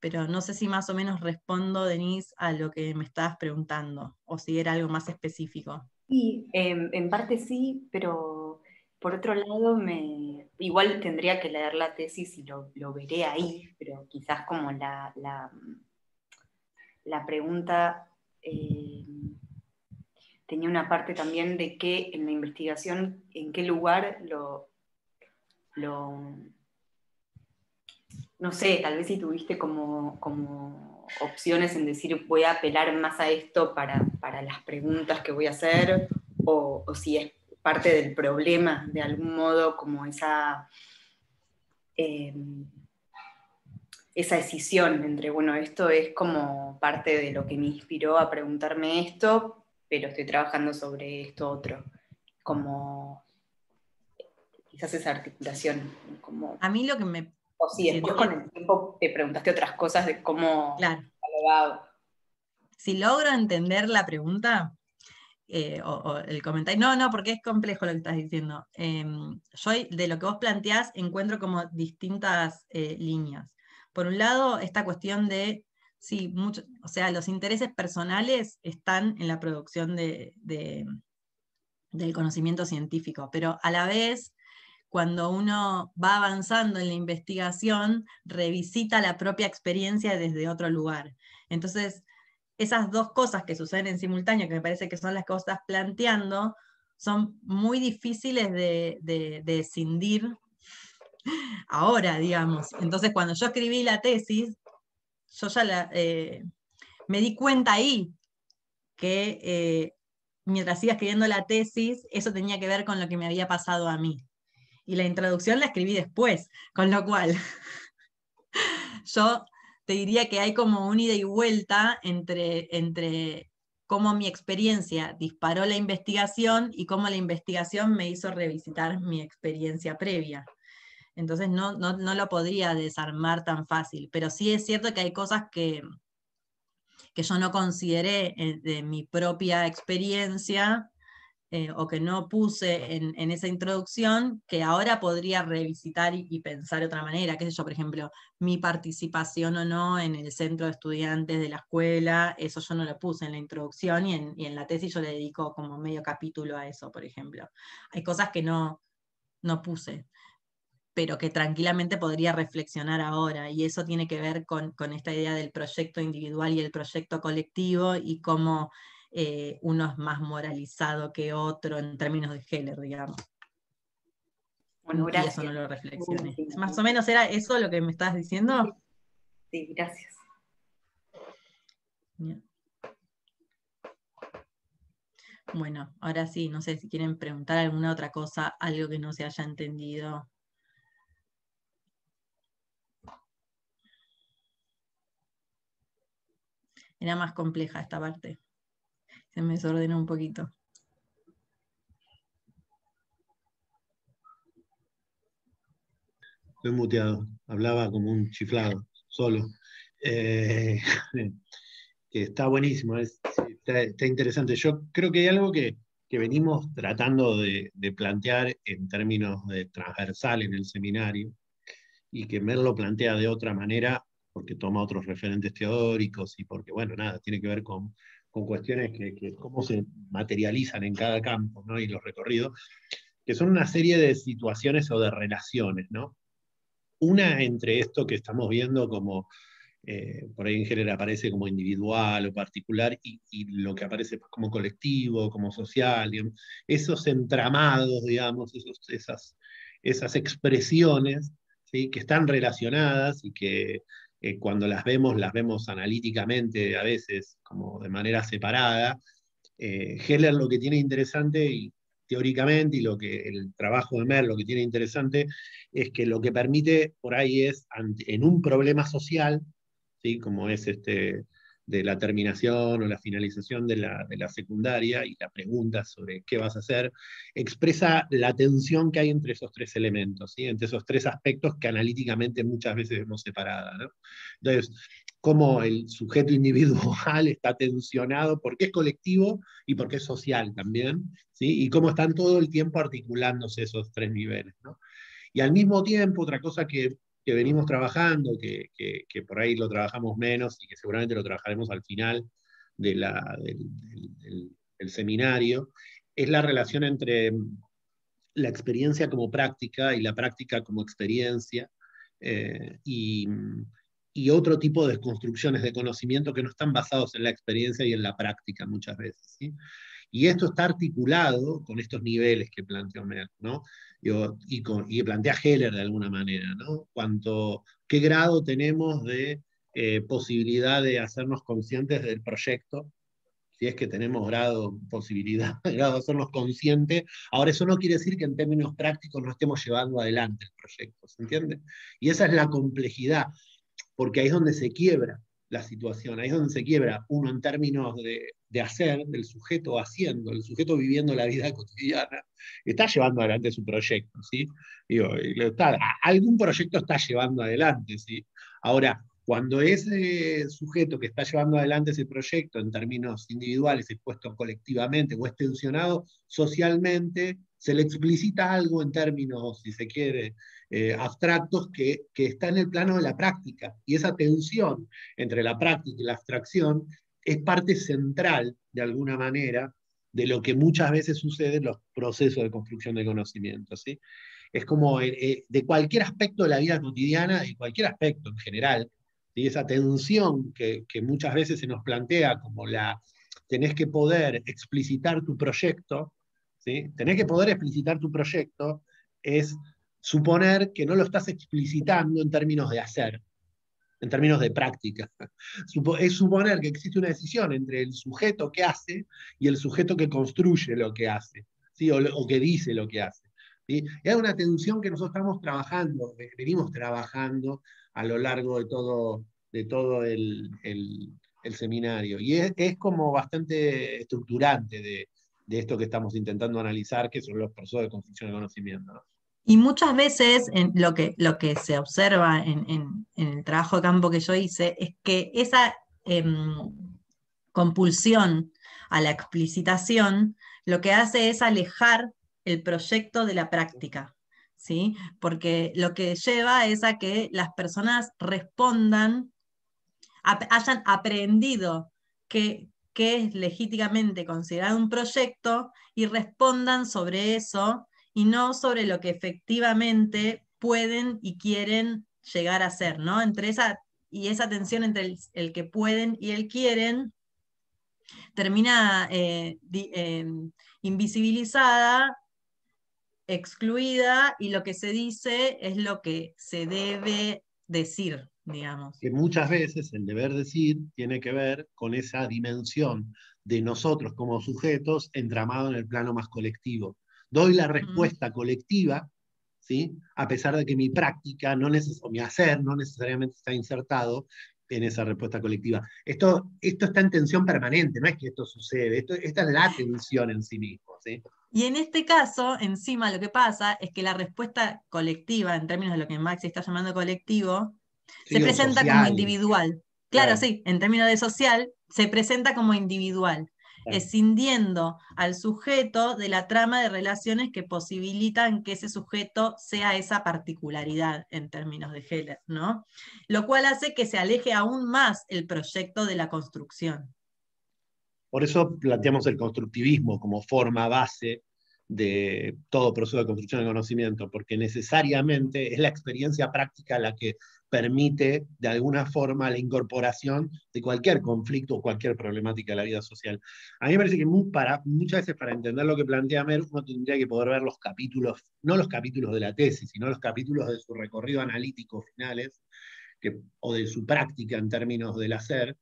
Pero no sé si más o menos respondo, Denise, a lo que me estabas preguntando, o si era algo más específico. Sí, en parte sí, pero por otro lado, igual tendría que leer la tesis y lo veré ahí, pero quizás como la pregunta tenía una parte también de que en la investigación, en qué lugar no sé, tal vez si tuviste como opciones en decir voy a apelar más a esto para las preguntas que voy a hacer, o si es parte del problema, de algún modo, como esa decisión entre, bueno, esto es como parte de lo que me inspiró a preguntarme esto, pero estoy trabajando sobre esto otro, como quizás esa articulación, como... A mí lo que me... O si después con el tiempo te preguntaste otras cosas de cómo Claro. lo hago. Si logro entender la pregunta o el comentario, no, porque es complejo lo que estás diciendo. Yo de lo que vos planteás encuentro como distintas líneas. Por un lado, esta cuestión de, sí, o sea, los intereses personales están en la producción del conocimiento científico, pero a la vez cuando uno va avanzando en la investigación, revisita la propia experiencia desde otro lugar. Entonces, esas dos cosas que suceden en simultáneo, que me parece que son las que vos estás planteando, son muy difíciles de escindir ahora, digamos. Entonces, cuando yo escribí la tesis, yo ya me di cuenta ahí que mientras iba escribiendo la tesis, eso tenía que ver con lo que me había pasado a mí. Y la introducción la escribí después, con lo cual yo te diría que hay como un ida y vuelta entre cómo mi experiencia disparó la investigación y cómo la investigación me hizo revisitar mi experiencia previa. Entonces no lo podría desarmar tan fácil, pero sí es cierto que hay cosas que yo no consideré de mi propia experiencia o que no puse en esa introducción, que ahora podría revisitar y pensar de otra manera. Qué sé yo, por ejemplo, mi participación o no en el centro de estudiantes de la escuela, eso yo no lo puse en la introducción y en la tesis yo le dedico como medio capítulo a eso, por ejemplo. Hay cosas que no puse, pero que tranquilamente podría reflexionar ahora, y eso tiene que ver con esta idea del proyecto individual y el proyecto colectivo, y cómo uno es más moralizado que otro en términos de Heller, digamos. Bueno, Y gracias. eso no lo reflexioné. Sí, Más o menos era eso lo que me estás diciendo. Sí, gracias. Bien. Bueno, ahora sí, no sé si quieren preguntar alguna otra cosa, algo que no se haya entendido. Era más compleja esta parte. Se me desordenó un poquito. Estoy muteado, hablaba como un chiflado, solo. Que está buenísimo, está interesante. Yo creo que hay algo que venimos tratando de plantear en términos de transversal en el seminario, y que Mer lo plantea de otra manera, porque toma otros referentes teóricos y porque, bueno, nada, tiene que ver con cuestiones que cómo se materializan en cada campo, ¿no? Y los recorridos, que son una serie de situaciones o de relaciones, ¿no? Una entre esto que estamos viendo como por ahí en general aparece como individual o particular, y lo que aparece como colectivo, como social, digamos, esos entramados, digamos, esas expresiones, ¿sí? Que están relacionadas y que cuando las vemos analíticamente, a veces como de manera separada. Heller lo que tiene interesante y teóricamente, y lo que el trabajo de Mer lo que tiene interesante, es que lo que permite por ahí es, en un problema social, ¿sí? Como es de la terminación o la finalización de la secundaria, y la pregunta sobre qué vas a hacer, expresa la tensión que hay entre esos tres elementos, ¿sí? Entre esos tres aspectos que analíticamente muchas veces vemos separada, ¿no? Entonces, cómo el sujeto individual está tensionado porque es colectivo y porque es social también, ¿sí? Y cómo están todo el tiempo articulándose esos tres niveles, ¿no? Y al mismo tiempo, otra cosa que venimos trabajando, que por ahí lo trabajamos menos y que seguramente lo trabajaremos al final del seminario, es la relación entre la experiencia como práctica y la práctica como experiencia, eh, y, y otro tipo de construcciones de conocimiento que no están basados en la experiencia y en la práctica muchas veces, ¿sí? Y esto está articulado con estos niveles que planteó Merck, ¿no? Y que plantea Heller de alguna manera, ¿no? ¿Qué grado tenemos de posibilidad de hacernos conscientes del proyecto? Si es que tenemos posibilidad, grado de hacernos conscientes. Ahora, eso no quiere decir que en términos prácticos no estemos llevando adelante el proyecto, ¿se entiende? Y esa es la complejidad, porque ahí es donde se quiebra la situación, ahí es donde se quiebra uno en términos de hacer, del sujeto haciendo, el sujeto viviendo la vida cotidiana, está llevando adelante su proyecto, ¿sí? Digo, algún proyecto está llevando adelante, ¿sí? Ahora, cuando ese sujeto que está llevando adelante ese proyecto en términos individuales, expuesto colectivamente o es tensionado socialmente, se le explicita algo en términos, si se quiere, abstractos que está en el plano de la práctica. Y esa tensión entre la práctica y la abstracción es parte central, de alguna manera, de lo que muchas veces sucede en los procesos de construcción de conocimiento, ¿sí? Es como de cualquier aspecto de la vida cotidiana, y cualquier aspecto en general, ¿sí? Esa tensión que muchas veces se nos plantea como tenés que poder explicitar tu proyecto, ¿sí? Tenés que poder explicitar tu proyecto es suponer que no lo estás explicitando en términos de hacer, en términos de práctica. Es suponer que existe una decisión entre el sujeto que hace y el sujeto que construye lo que hace, ¿sí? o que dice lo que hace. ¿Sí? Y hay una tensión que nosotros estamos trabajando, venimos trabajando a lo largo de todo el seminario. Y es como bastante estructurante de esto que estamos intentando analizar, que son los procesos de construcción de conocimiento, ¿no? Y muchas veces lo que se observa en el trabajo de campo que yo hice es que esa compulsión a la explicitación lo que hace es alejar el proyecto de la práctica, ¿sí? Porque lo que lleva es a que las personas respondan, hayan aprendido que es legítimamente considerado un proyecto y respondan sobre eso y no sobre lo que efectivamente pueden y quieren llegar a ser, ¿no? Esa tensión entre el que pueden y el quieren termina invisibilizada, excluida, y lo que se dice es lo que se debe decir, digamos. Que muchas veces el deber decir tiene que ver con esa dimensión de nosotros como sujetos entramado en el plano más colectivo. Doy la respuesta colectiva, ¿sí? A pesar de que mi práctica o mi hacer no necesariamente está insertado en esa respuesta colectiva. Esto está en tensión permanente, no es que esto sucede, esta es la tensión en sí mismo, ¿sí? Y en este caso, encima lo que pasa es que la respuesta colectiva, en términos de lo que Maxi está llamando colectivo, se presenta como individual. Claro, sí, en términos de social, se presenta como individual, escindiendo al sujeto de la trama de relaciones que posibilitan que ese sujeto sea esa particularidad en términos de Heller, ¿no? Lo cual hace que se aleje aún más el proyecto de la construcción. Por eso planteamos el constructivismo como forma base de todo proceso de construcción de conocimiento, porque necesariamente es la experiencia práctica la que permite de alguna forma la incorporación de cualquier conflicto o cualquier problemática de la vida social. A mí me parece que muchas veces para entender lo que plantea Merck uno tendría que poder ver los capítulos, no los capítulos de la tesis, sino los capítulos de su recorrido analítico finales, o de su práctica en términos del hacer,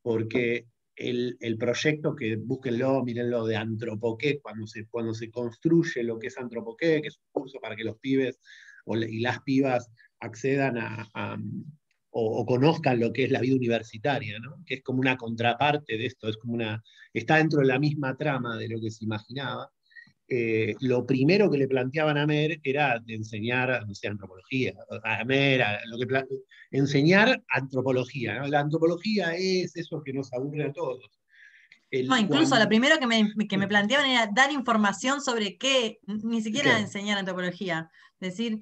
porque el proyecto, que búsquenlo, mírenlo, de Antropoqué, cuando se construye lo que es Antropoqué, que es un curso para que los pibes y las pibas accedan o conozcan lo que es la vida universitaria, ¿no? Que es como una contraparte de esto, está dentro de la misma trama de lo que se imaginaba. Lo primero que le planteaban a Mer era de enseñar, no sé, antropología. A Mer, enseñar antropología, ¿no? La antropología es eso que nos aburre a todos. No, incluso lo primero que me planteaban era dar información sobre qué, ni siquiera enseñar antropología. Decir,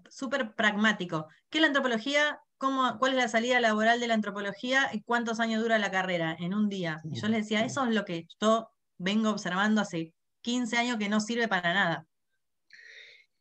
súper pragmático. ¿Qué es la antropología? ¿Cuál es la salida laboral de la antropología? ¿Y cuántos años dura la carrera? En un día. Y yo les decía, eso es lo que yo vengo observando hace 15 años que no sirve para nada.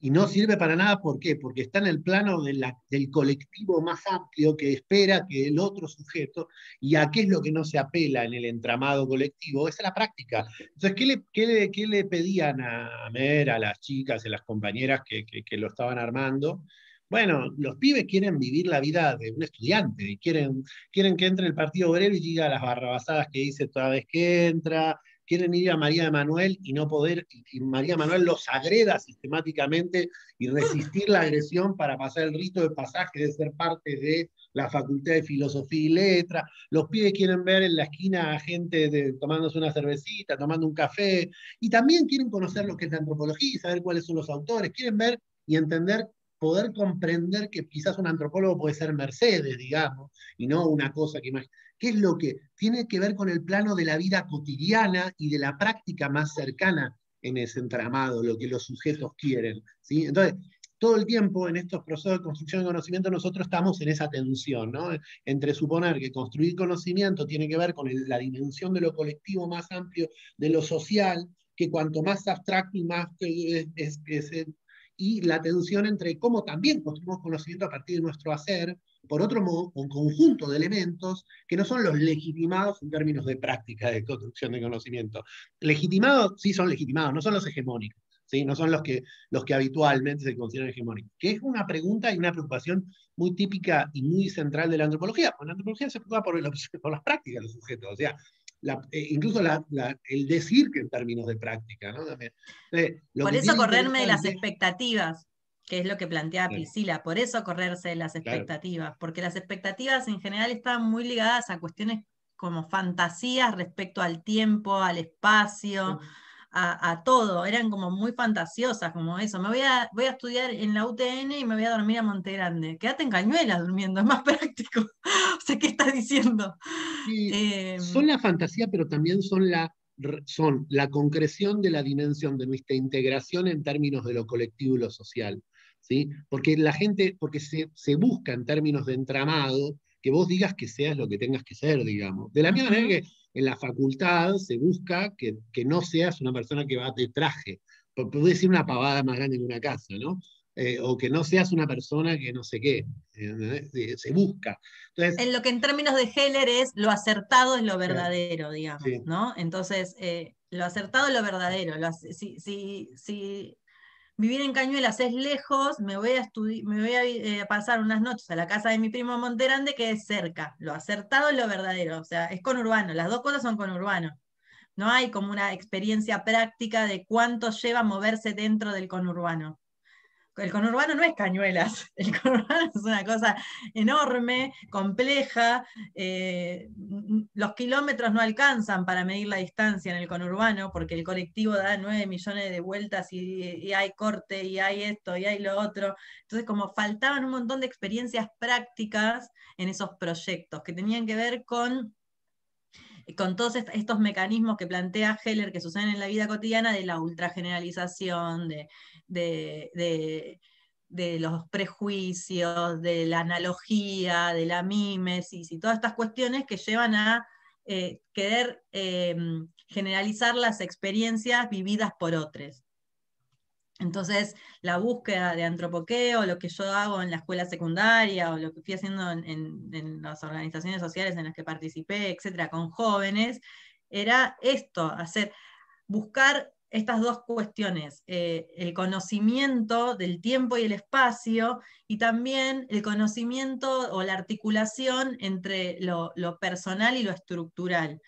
Y no sirve para nada, ¿por qué? Porque está en el plano del colectivo más amplio que espera que el otro sujeto, y a qué es lo que no se apela en el entramado colectivo, es a la práctica. Entonces, qué le pedían a Mer, a las chicas, a las compañeras que lo estaban armando? Bueno, los pibes quieren vivir la vida de un estudiante, y quieren que entre el Partido Obrero y diga las barrabasadas que dice toda vez que entra, quieren ir a María de Manuel y no poder, y María de Manuel los agreda sistemáticamente y resistir la agresión para pasar el rito de pasaje de ser parte de la Facultad de Filosofía y Letras. Los pibes quieren ver en la esquina a gente tomándose una cervecita, tomando un café, y también quieren conocer lo que es la antropología y saber cuáles son los autores, quieren ver y entender, poder comprender que quizás un antropólogo puede ser Mercedes, digamos, y no una cosa que más, ¿qué es lo que tiene que ver con el plano de la vida cotidiana y de la práctica más cercana en ese entramado, lo que los sujetos quieren? ¿Sí? Entonces, todo el tiempo en estos procesos de construcción de conocimiento nosotros estamos en esa tensión, ¿no? Entre suponer que construir conocimiento tiene que ver con la dimensión de lo colectivo más amplio, de lo social, que cuanto más abstracto y más y la tensión entre cómo también construimos conocimiento a partir de nuestro hacer, por otro modo, un conjunto de elementos que no son los legitimados en términos de práctica de construcción de conocimiento. Legitimados sí son legitimados, no son los hegemónicos, ¿sí? No son los que habitualmente se consideran hegemónicos, que es una pregunta y una preocupación muy típica y muy central de la antropología, porque la antropología se preocupa por las prácticas de los sujetos, o sea, incluso el decir que en términos de práctica, ¿no? Lo Por que eso tiene correrme de las interesante, expectativas, que es lo que planteaba claro, Priscila, por eso correrse de las claro, expectativas, porque las expectativas en general estaban muy ligadas a cuestiones como fantasías respecto al tiempo, al espacio, a todo, eran como muy fantasiosas, como eso, voy a estudiar en la UTN y me voy a dormir a Monte Grande, quédate en Cañuelas durmiendo, es más práctico, o sea, ¿qué estás diciendo? y Eh, son la fantasía, pero también son la concreción de la dimensión de nuestra integración en términos de lo colectivo y lo social, ¿sí? Porque la gente, porque se busca en términos de entramado, que vos digas que seas lo que tengas que ser, digamos. De la misma manera que en la facultad se busca que no seas una persona que va de traje, puede decir una pavada más grande que una casa, ¿no? O que no seas una persona que no sé qué, se busca. Entonces, en lo que en términos de Heller es lo acertado es lo claro, verdadero, digamos, sí. ¿no? Entonces, lo acertado es lo verdadero. Si vivir en Cañuelas es lejos, me voy a pasar unas noches a la casa de mi primo Monterande, que es cerca. Lo acertado es lo verdadero, o sea, es conurbano, las dos cosas son conurbano. No hay como una experiencia práctica de cuánto lleva moverse dentro del conurbano. El conurbano no es Cañuelas, el conurbano es una cosa enorme, compleja, los kilómetros no alcanzan para medir la distancia en el conurbano, porque el colectivo da 9 millones de vueltas y hay corte, y hay esto, y hay lo otro. Entonces, como faltaban un montón de experiencias prácticas en esos proyectos que tenían que ver con todos estos mecanismos que plantea Heller que suceden en la vida cotidiana de la ultrageneralización, de, de, de los prejuicios, de la analogía, de la mímesis y todas estas cuestiones que llevan a querer generalizar las experiencias vividas por otros. Entonces, la búsqueda de antropoqueo, lo que yo hago en la escuela secundaria, o lo que fui haciendo en las organizaciones sociales en las que participé, etcétera, con jóvenes, era esto, buscar estas dos cuestiones, el conocimiento del tiempo y el espacio, y también el conocimiento o la articulación entre lo personal y lo estructural.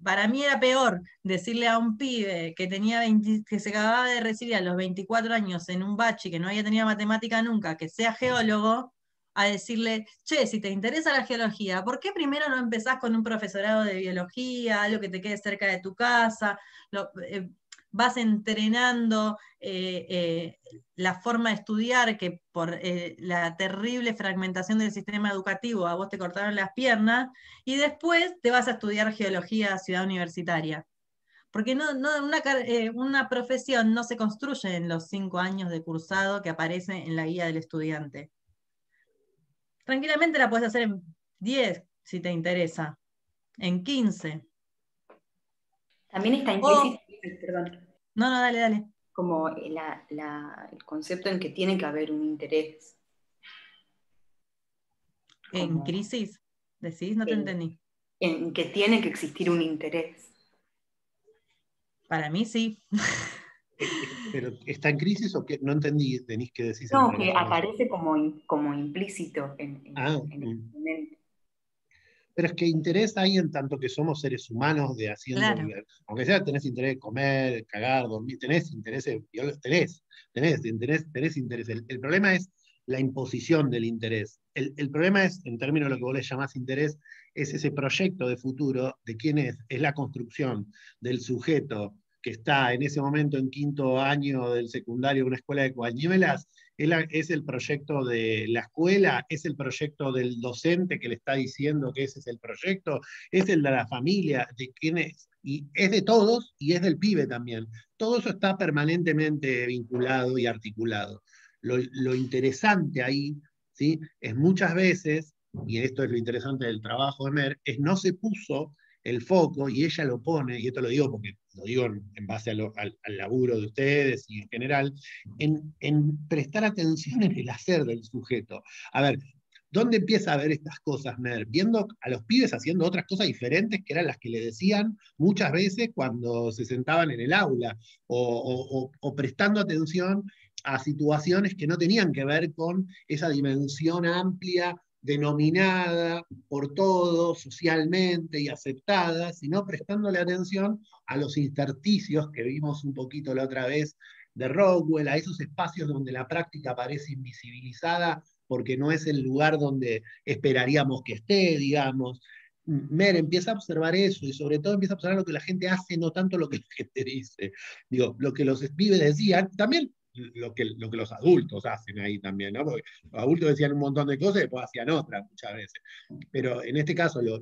Para mí era peor decirle a un pibe que que se acababa de recibir a los 24 años en un bachi, que no había tenido matemática nunca, que sea geólogo, a decirle, che, si te interesa la geología, ¿por qué primero no empezás con un profesorado de biología, algo que te quede cerca de tu casa? Vas entrenando la forma de estudiar, que por la terrible fragmentación del sistema educativo a vos te cortaron las piernas, y después te vas a estudiar geología a Ciudad Universitaria. Porque una profesión no se construye en los 5 años de cursado que aparece en la guía del estudiante. Tranquilamente la puedes hacer en 10, si te interesa, en 15. También está O, implícito, perdón. no, dale. como el concepto en que tiene que haber un interés. ¿En crisis? ¿Decís? No te entendí. En que tiene que existir un interés. Para mí sí. ¿Pero está en crisis o qué? No entendí, Denise, qué decís en No, que relación a eso. aparece como implícito en el momento. Pero es que interés hay en tanto que somos seres humanos de haciendo, Claro. aunque sea tenés interés de comer, cagar, dormir, tenés intereses, tenés interés. El problema es la imposición del interés. El problema es, en términos de lo que vos le llamás interés, es ese proyecto de futuro de quién es la construcción del sujeto que está en ese momento en 5º año del secundario en una escuela de Coañuelas. Es el proyecto de la escuela, es el proyecto del docente que le está diciendo que ese es el proyecto, es el de la familia, de quién es, y es de todos y es del pibe también. Todo eso está permanentemente vinculado y articulado. Lo interesante ahí, ¿sí? Es muchas veces, y esto es lo interesante del trabajo de Mer, es no se puso el foco, y ella lo pone, y esto lo digo porque lo digo en base al laburo de ustedes y en general, en prestar atención en el hacer del sujeto. A ver, ¿dónde empieza a ver estas cosas, Mer? Viendo a los pibes haciendo otras cosas diferentes que eran las que le decían muchas veces cuando se sentaban en el aula, o prestando atención a situaciones que no tenían que ver con esa dimensión amplia denominada por todos socialmente y aceptada, sino prestándole atención a los intersticios que vimos un poquito la otra vez de Rockwell, a esos espacios donde la práctica parece invisibilizada porque no es el lugar donde esperaríamos que esté, digamos. Mer empieza a observar eso y sobre todo empieza a observar lo que la gente hace, no tanto lo que la gente dice. Digo, lo que los pibes decían, también lo que los adultos hacen ahí también, ¿no? Porque los adultos decían un montón de cosas y después hacían otras muchas veces. Pero en este caso los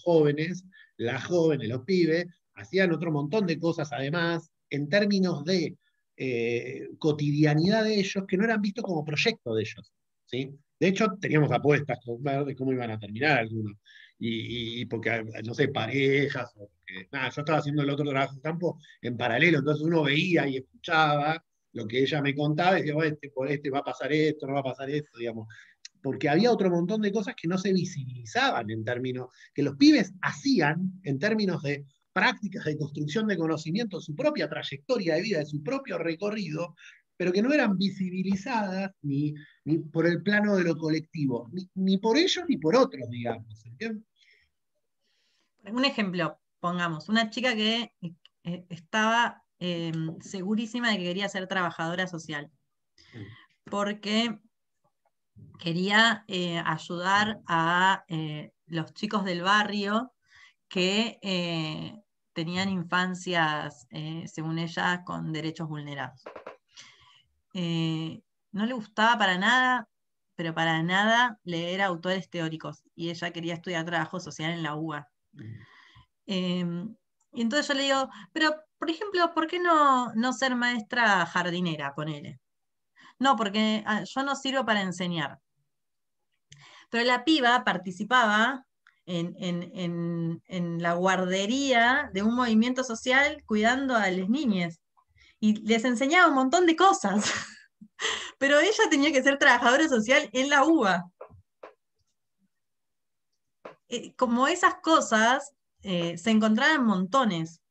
jóvenes, las jóvenes, los pibes, hacían otro montón de cosas además en términos de cotidianidad de ellos que no eran vistos como proyecto de ellos. ¿Sí? De hecho, teníamos apuestas con ver de cómo iban a terminar algunos. Y porque, no sé, parejas, o que, nada, yo estaba haciendo el otro trabajo de campo en paralelo, entonces uno veía y escuchaba lo que ella me contaba y decía, bueno, por este va a pasar esto, no va a pasar esto, digamos. Porque había otro montón de cosas que no se visibilizaban en términos, que los pibes hacían en términos de prácticas de construcción de conocimiento, su propia trayectoria de vida, de su propio recorrido, pero que no eran visibilizadas ni por el plano de lo colectivo, ni por ellos ni por otros, digamos. ¿Entiendes? Un ejemplo, pongamos, una chica que estaba segurísima de que quería ser trabajadora social, porque quería ayudar a los chicos del barrio que tenían infancias, según ella, con derechos vulnerados. No le gustaba para nada, pero para nada, leer autores teóricos, y ella quería estudiar trabajo social en la UBA. Y entonces yo le digo, pero, por ejemplo, ¿por qué no ser maestra jardinera, ponele? No, porque yo no sirvo para enseñar. Pero la piba participaba en la guardería de un movimiento social cuidando a las niñas. Y les enseñaba un montón de cosas. Pero ella tenía que ser trabajadora social en la UBA. Como esas cosas se encontraban montones.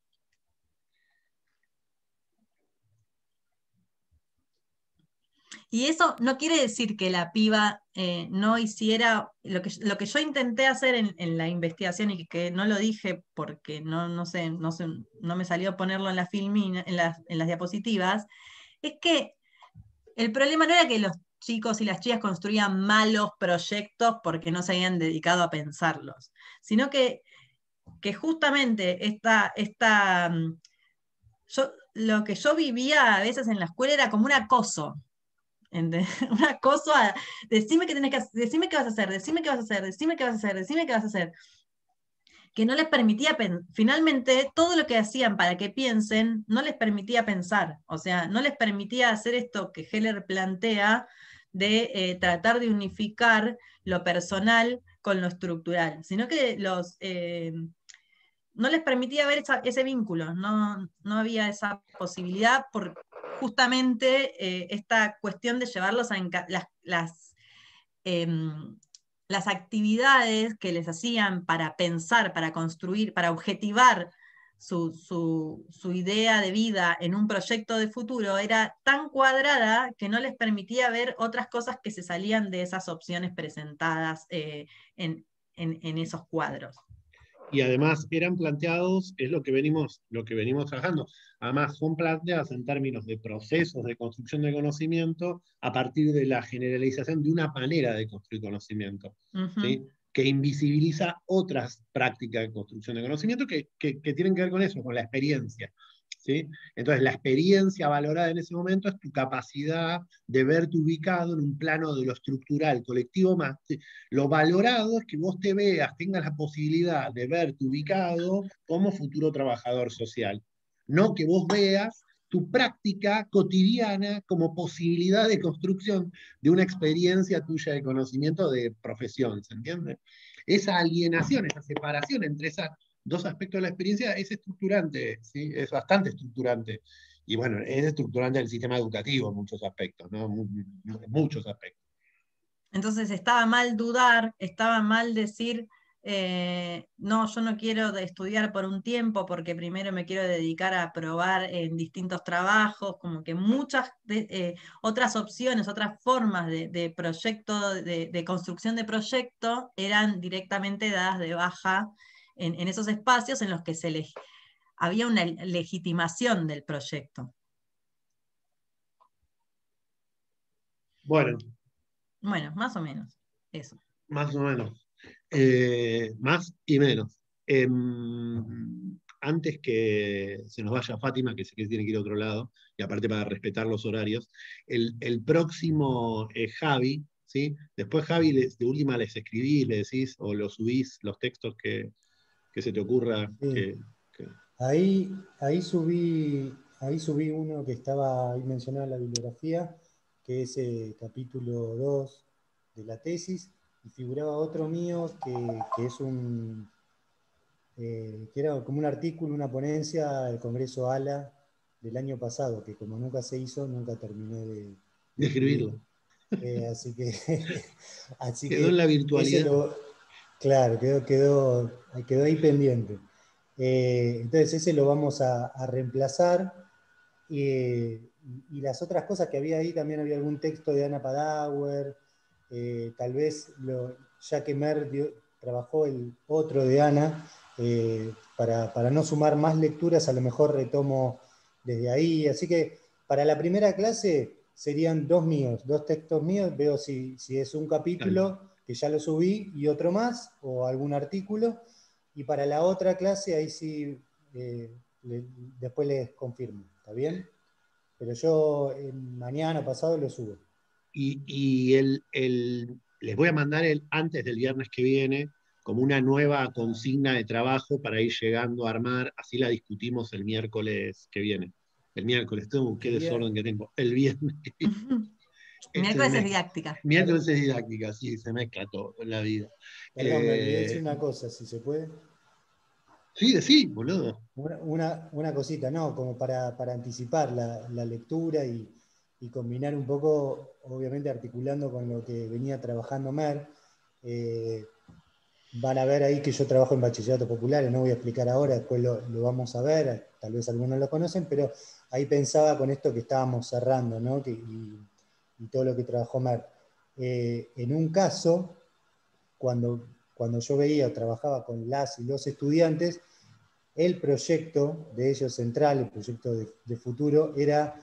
Y eso no quiere decir que la piba no hiciera lo que yo intenté hacer en la investigación y que no lo dije porque no me salió ponerlo en la filmina, en las diapositivas, es que el problema no era que los chicos y las chicas construían malos proyectos porque no se habían dedicado a pensarlos, sino que justamente lo que yo vivía a veces en la escuela era como un acoso. Un acoso a decime qué tenés que hacer, decime qué vas a hacer, decime qué vas a hacer, decime qué vas a hacer, decime qué vas a hacer. Que no les permitía, finalmente, todo lo que hacían para que piensen, no les permitía pensar. O sea, no les permitía hacer esto que Heller plantea de tratar de unificar lo personal con lo estructural, sino que no les permitía ver ese vínculo, no había esa posibilidad justamente esta cuestión de llevarlos a las actividades que les hacían para pensar, para construir, para objetivar su idea de vida en un proyecto de futuro era tan cuadrada que no les permitía ver otras cosas que se salían de esas opciones presentadas en esos cuadros. Y además eran planteados, es lo que venimos trabajando, además son planteados en términos de procesos de construcción de conocimiento a partir de la generalización de una manera de construir conocimiento, ¿sí? Que invisibiliza otras prácticas de construcción de conocimiento que tienen que ver con eso, con la experiencia. ¿Sí? Entonces, la experiencia valorada en ese momento es tu capacidad de verte ubicado en un plano de lo estructural, colectivo más. ¿Sí? Lo valorado es que vos te veas, tengas la posibilidad de verte ubicado como futuro trabajador social. No que vos veas tu práctica cotidiana como posibilidad de construcción de una experiencia tuya de conocimiento de profesión, ¿se entiende? Esa alienación, esa separación entre esas dos aspectos de la experiencia es estructurante, ¿sí? Es bastante estructurante. Y bueno, es estructurante el sistema educativo en muchos aspectos, ¿no? Muchos aspectos. Entonces estaba mal dudar, estaba mal decir, no, yo no quiero estudiar por un tiempo porque primero me quiero dedicar a probar en distintos trabajos, como que muchas otras opciones, otras formas de proyecto, de construcción de proyecto, eran directamente dadas de baja en esos espacios en los que había una legitimación del proyecto. Bueno, más o menos, eso. Más o menos. Más y menos. Antes que se nos vaya Fátima, que sé que tiene que ir a otro lado, y aparte para respetar los horarios, el próximo Javi, ¿sí? Después Javi, de última les escribís, le decís, o lo subís, los textos que se te ocurra. Sí. Ahí subí uno que estaba ahí mencionado en la bibliografía, que es capítulo 2 de la tesis, y figuraba otro mío que es que era como un artículo, una ponencia del Congreso ALA del año pasado, que como nunca se hizo, nunca terminé de escribirlo. Así que quedó en la virtualidad. Claro, quedó ahí pendiente. Entonces ese lo vamos a reemplazar. Y las otras cosas que había ahí, también había algún texto de Ana Padauer, tal vez ya que Mer trabajó el otro de Ana, para no sumar más lecturas, a lo mejor retomo desde ahí. Así que para la primera clase serían dos textos míos, veo si es un capítulo que ya lo subí y otro más, o algún artículo, y para la otra clase ahí sí después les confirmo, ¿está bien? Pero yo mañana pasado lo subo. Y les voy a mandar antes del viernes que viene como una nueva consigna de trabajo para ir llegando a armar, así la discutimos el miércoles que viene. El miércoles, qué desorden que tengo. El viernes. Miércoles es didáctica. Miércoles es didáctica, sí, se mezcla todo en la vida. Perdón, me olvidé decir una cosa, si se puede. Sí, boludo. Una cosita, ¿no? Como para anticipar la lectura y combinar un poco, obviamente articulando con lo que venía trabajando Mer. Van a ver ahí que yo trabajo en bachillerato popular, no voy a explicar ahora, después lo vamos a ver, tal vez algunos lo conocen, pero ahí pensaba con esto que estábamos cerrando, ¿no? Y todo lo que trabajó Mer. En un caso, cuando yo veía o trabajaba con las y los estudiantes, el proyecto de ellos central, el proyecto de futuro, era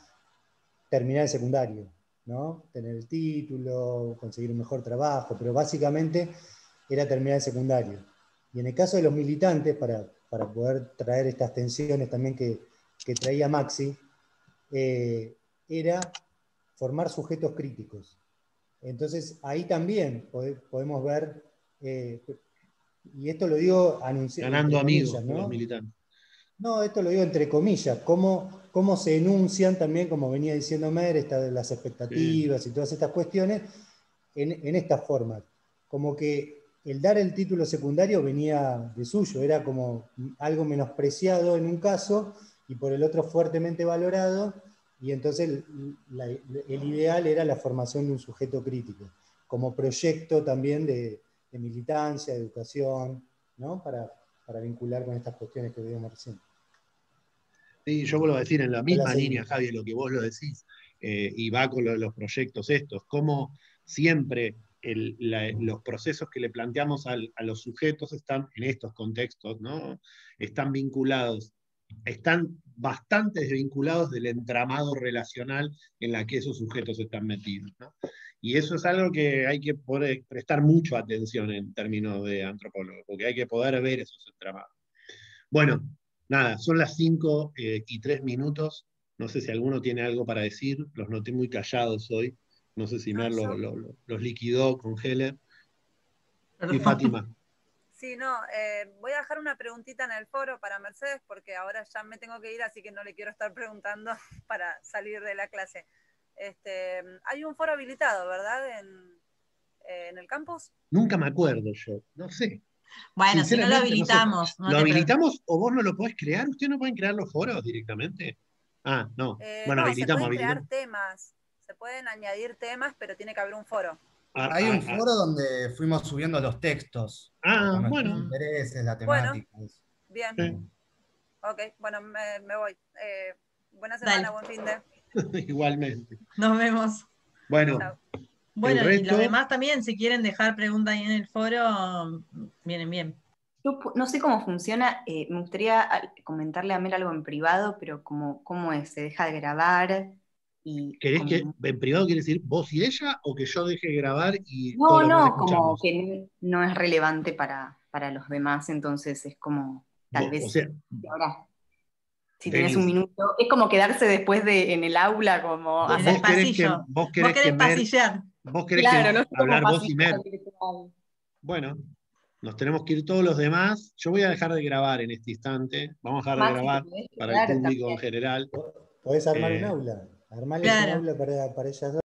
terminar el secundario, ¿no? Tener el título, conseguir un mejor trabajo, pero básicamente era terminar el secundario. Y en el caso de los militantes, para poder traer estas tensiones también que traía Maxi, era formar sujetos críticos. Entonces ahí también podemos ver, y esto lo digo ganando amigos, ¿no? Los militantes. No, esto lo digo entre comillas, cómo se enuncian también, como venía diciendo Mer, las expectativas y todas estas cuestiones, en esta forma. Como que el dar el título secundario venía de suyo, era como algo menospreciado en un caso y por el otro fuertemente valorado, Y entonces el ideal era la formación de un sujeto crítico, como proyecto también de militancia, de educación, ¿no? Para vincular con estas cuestiones que veíamos recién. Sí, yo vuelvo a decir, en la Yo la misma seguí. línea, Javi, lo que vos lo decís, y va con los proyectos estos, como siempre los procesos que le planteamos a los sujetos están en estos contextos, ¿no? Están vinculados, están bastante desvinculados del entramado relacional en la que esos sujetos están metidos, ¿no? Y eso es algo que hay que poder prestar mucha atención en términos de antropólogo, porque hay que poder ver esos entramados. Bueno, nada, son las 5:03. No sé si alguno tiene algo para decir, los noté muy callados hoy. No sé si No, Mer yo. los liquidó con Heller. Y Perdón. Fátima. Sí, no, voy a dejar una preguntita en el foro para Mercedes porque ahora ya me tengo que ir, así que no le quiero estar preguntando para salir de la clase. Hay un foro habilitado, ¿verdad? En el campus. Nunca me acuerdo yo, no sé. Bueno, si no lo Sinceramente, no sé. habilitamos, no ¿Lo te habilitamos o vos no lo podés crear? ¿Ustedes no pueden crear los foros directamente? Ah, no. Bueno, No, se pueden crear habilitamos. temas, se pueden añadir temas, pero tiene que haber un foro. Hay un foro donde fuimos subiendo los textos con nuestros Bueno. intereses, la Bueno, temática. bien. Sí. Ok, bueno, me voy. Buena Dale. semana, buen fin de. Igualmente. Nos vemos. Bueno, Chao. Bueno, el y los resto. demás también, si quieren dejar preguntas ahí en el foro, vienen bien. Yo no sé cómo funciona, me gustaría comentarle a Mel algo en privado, pero cómo es, se deja de grabar y ¿Querés que en privado quiere decir vos y ella o que yo deje de grabar y todos los demás No, como escuchamos? que no es relevante para los demás, entonces es como, tal O vez, sea, ahora, si tenés un Denis, minuto, es como quedarse después en el aula, como En el vos querés que, pasillo. vos Vos querés que querés Mer, pasillar. vos querés que claro, no sé cómo hablar vos y Mer. virtual. Bueno, nos tenemos que ir todos los demás. Yo voy a dejar de grabar en este instante. Vamos a dejar de Maxi, te grabar podés para el quedar público en también. general. Podés armar un Eh, aula, armarles un Claro. aula para ellas dos.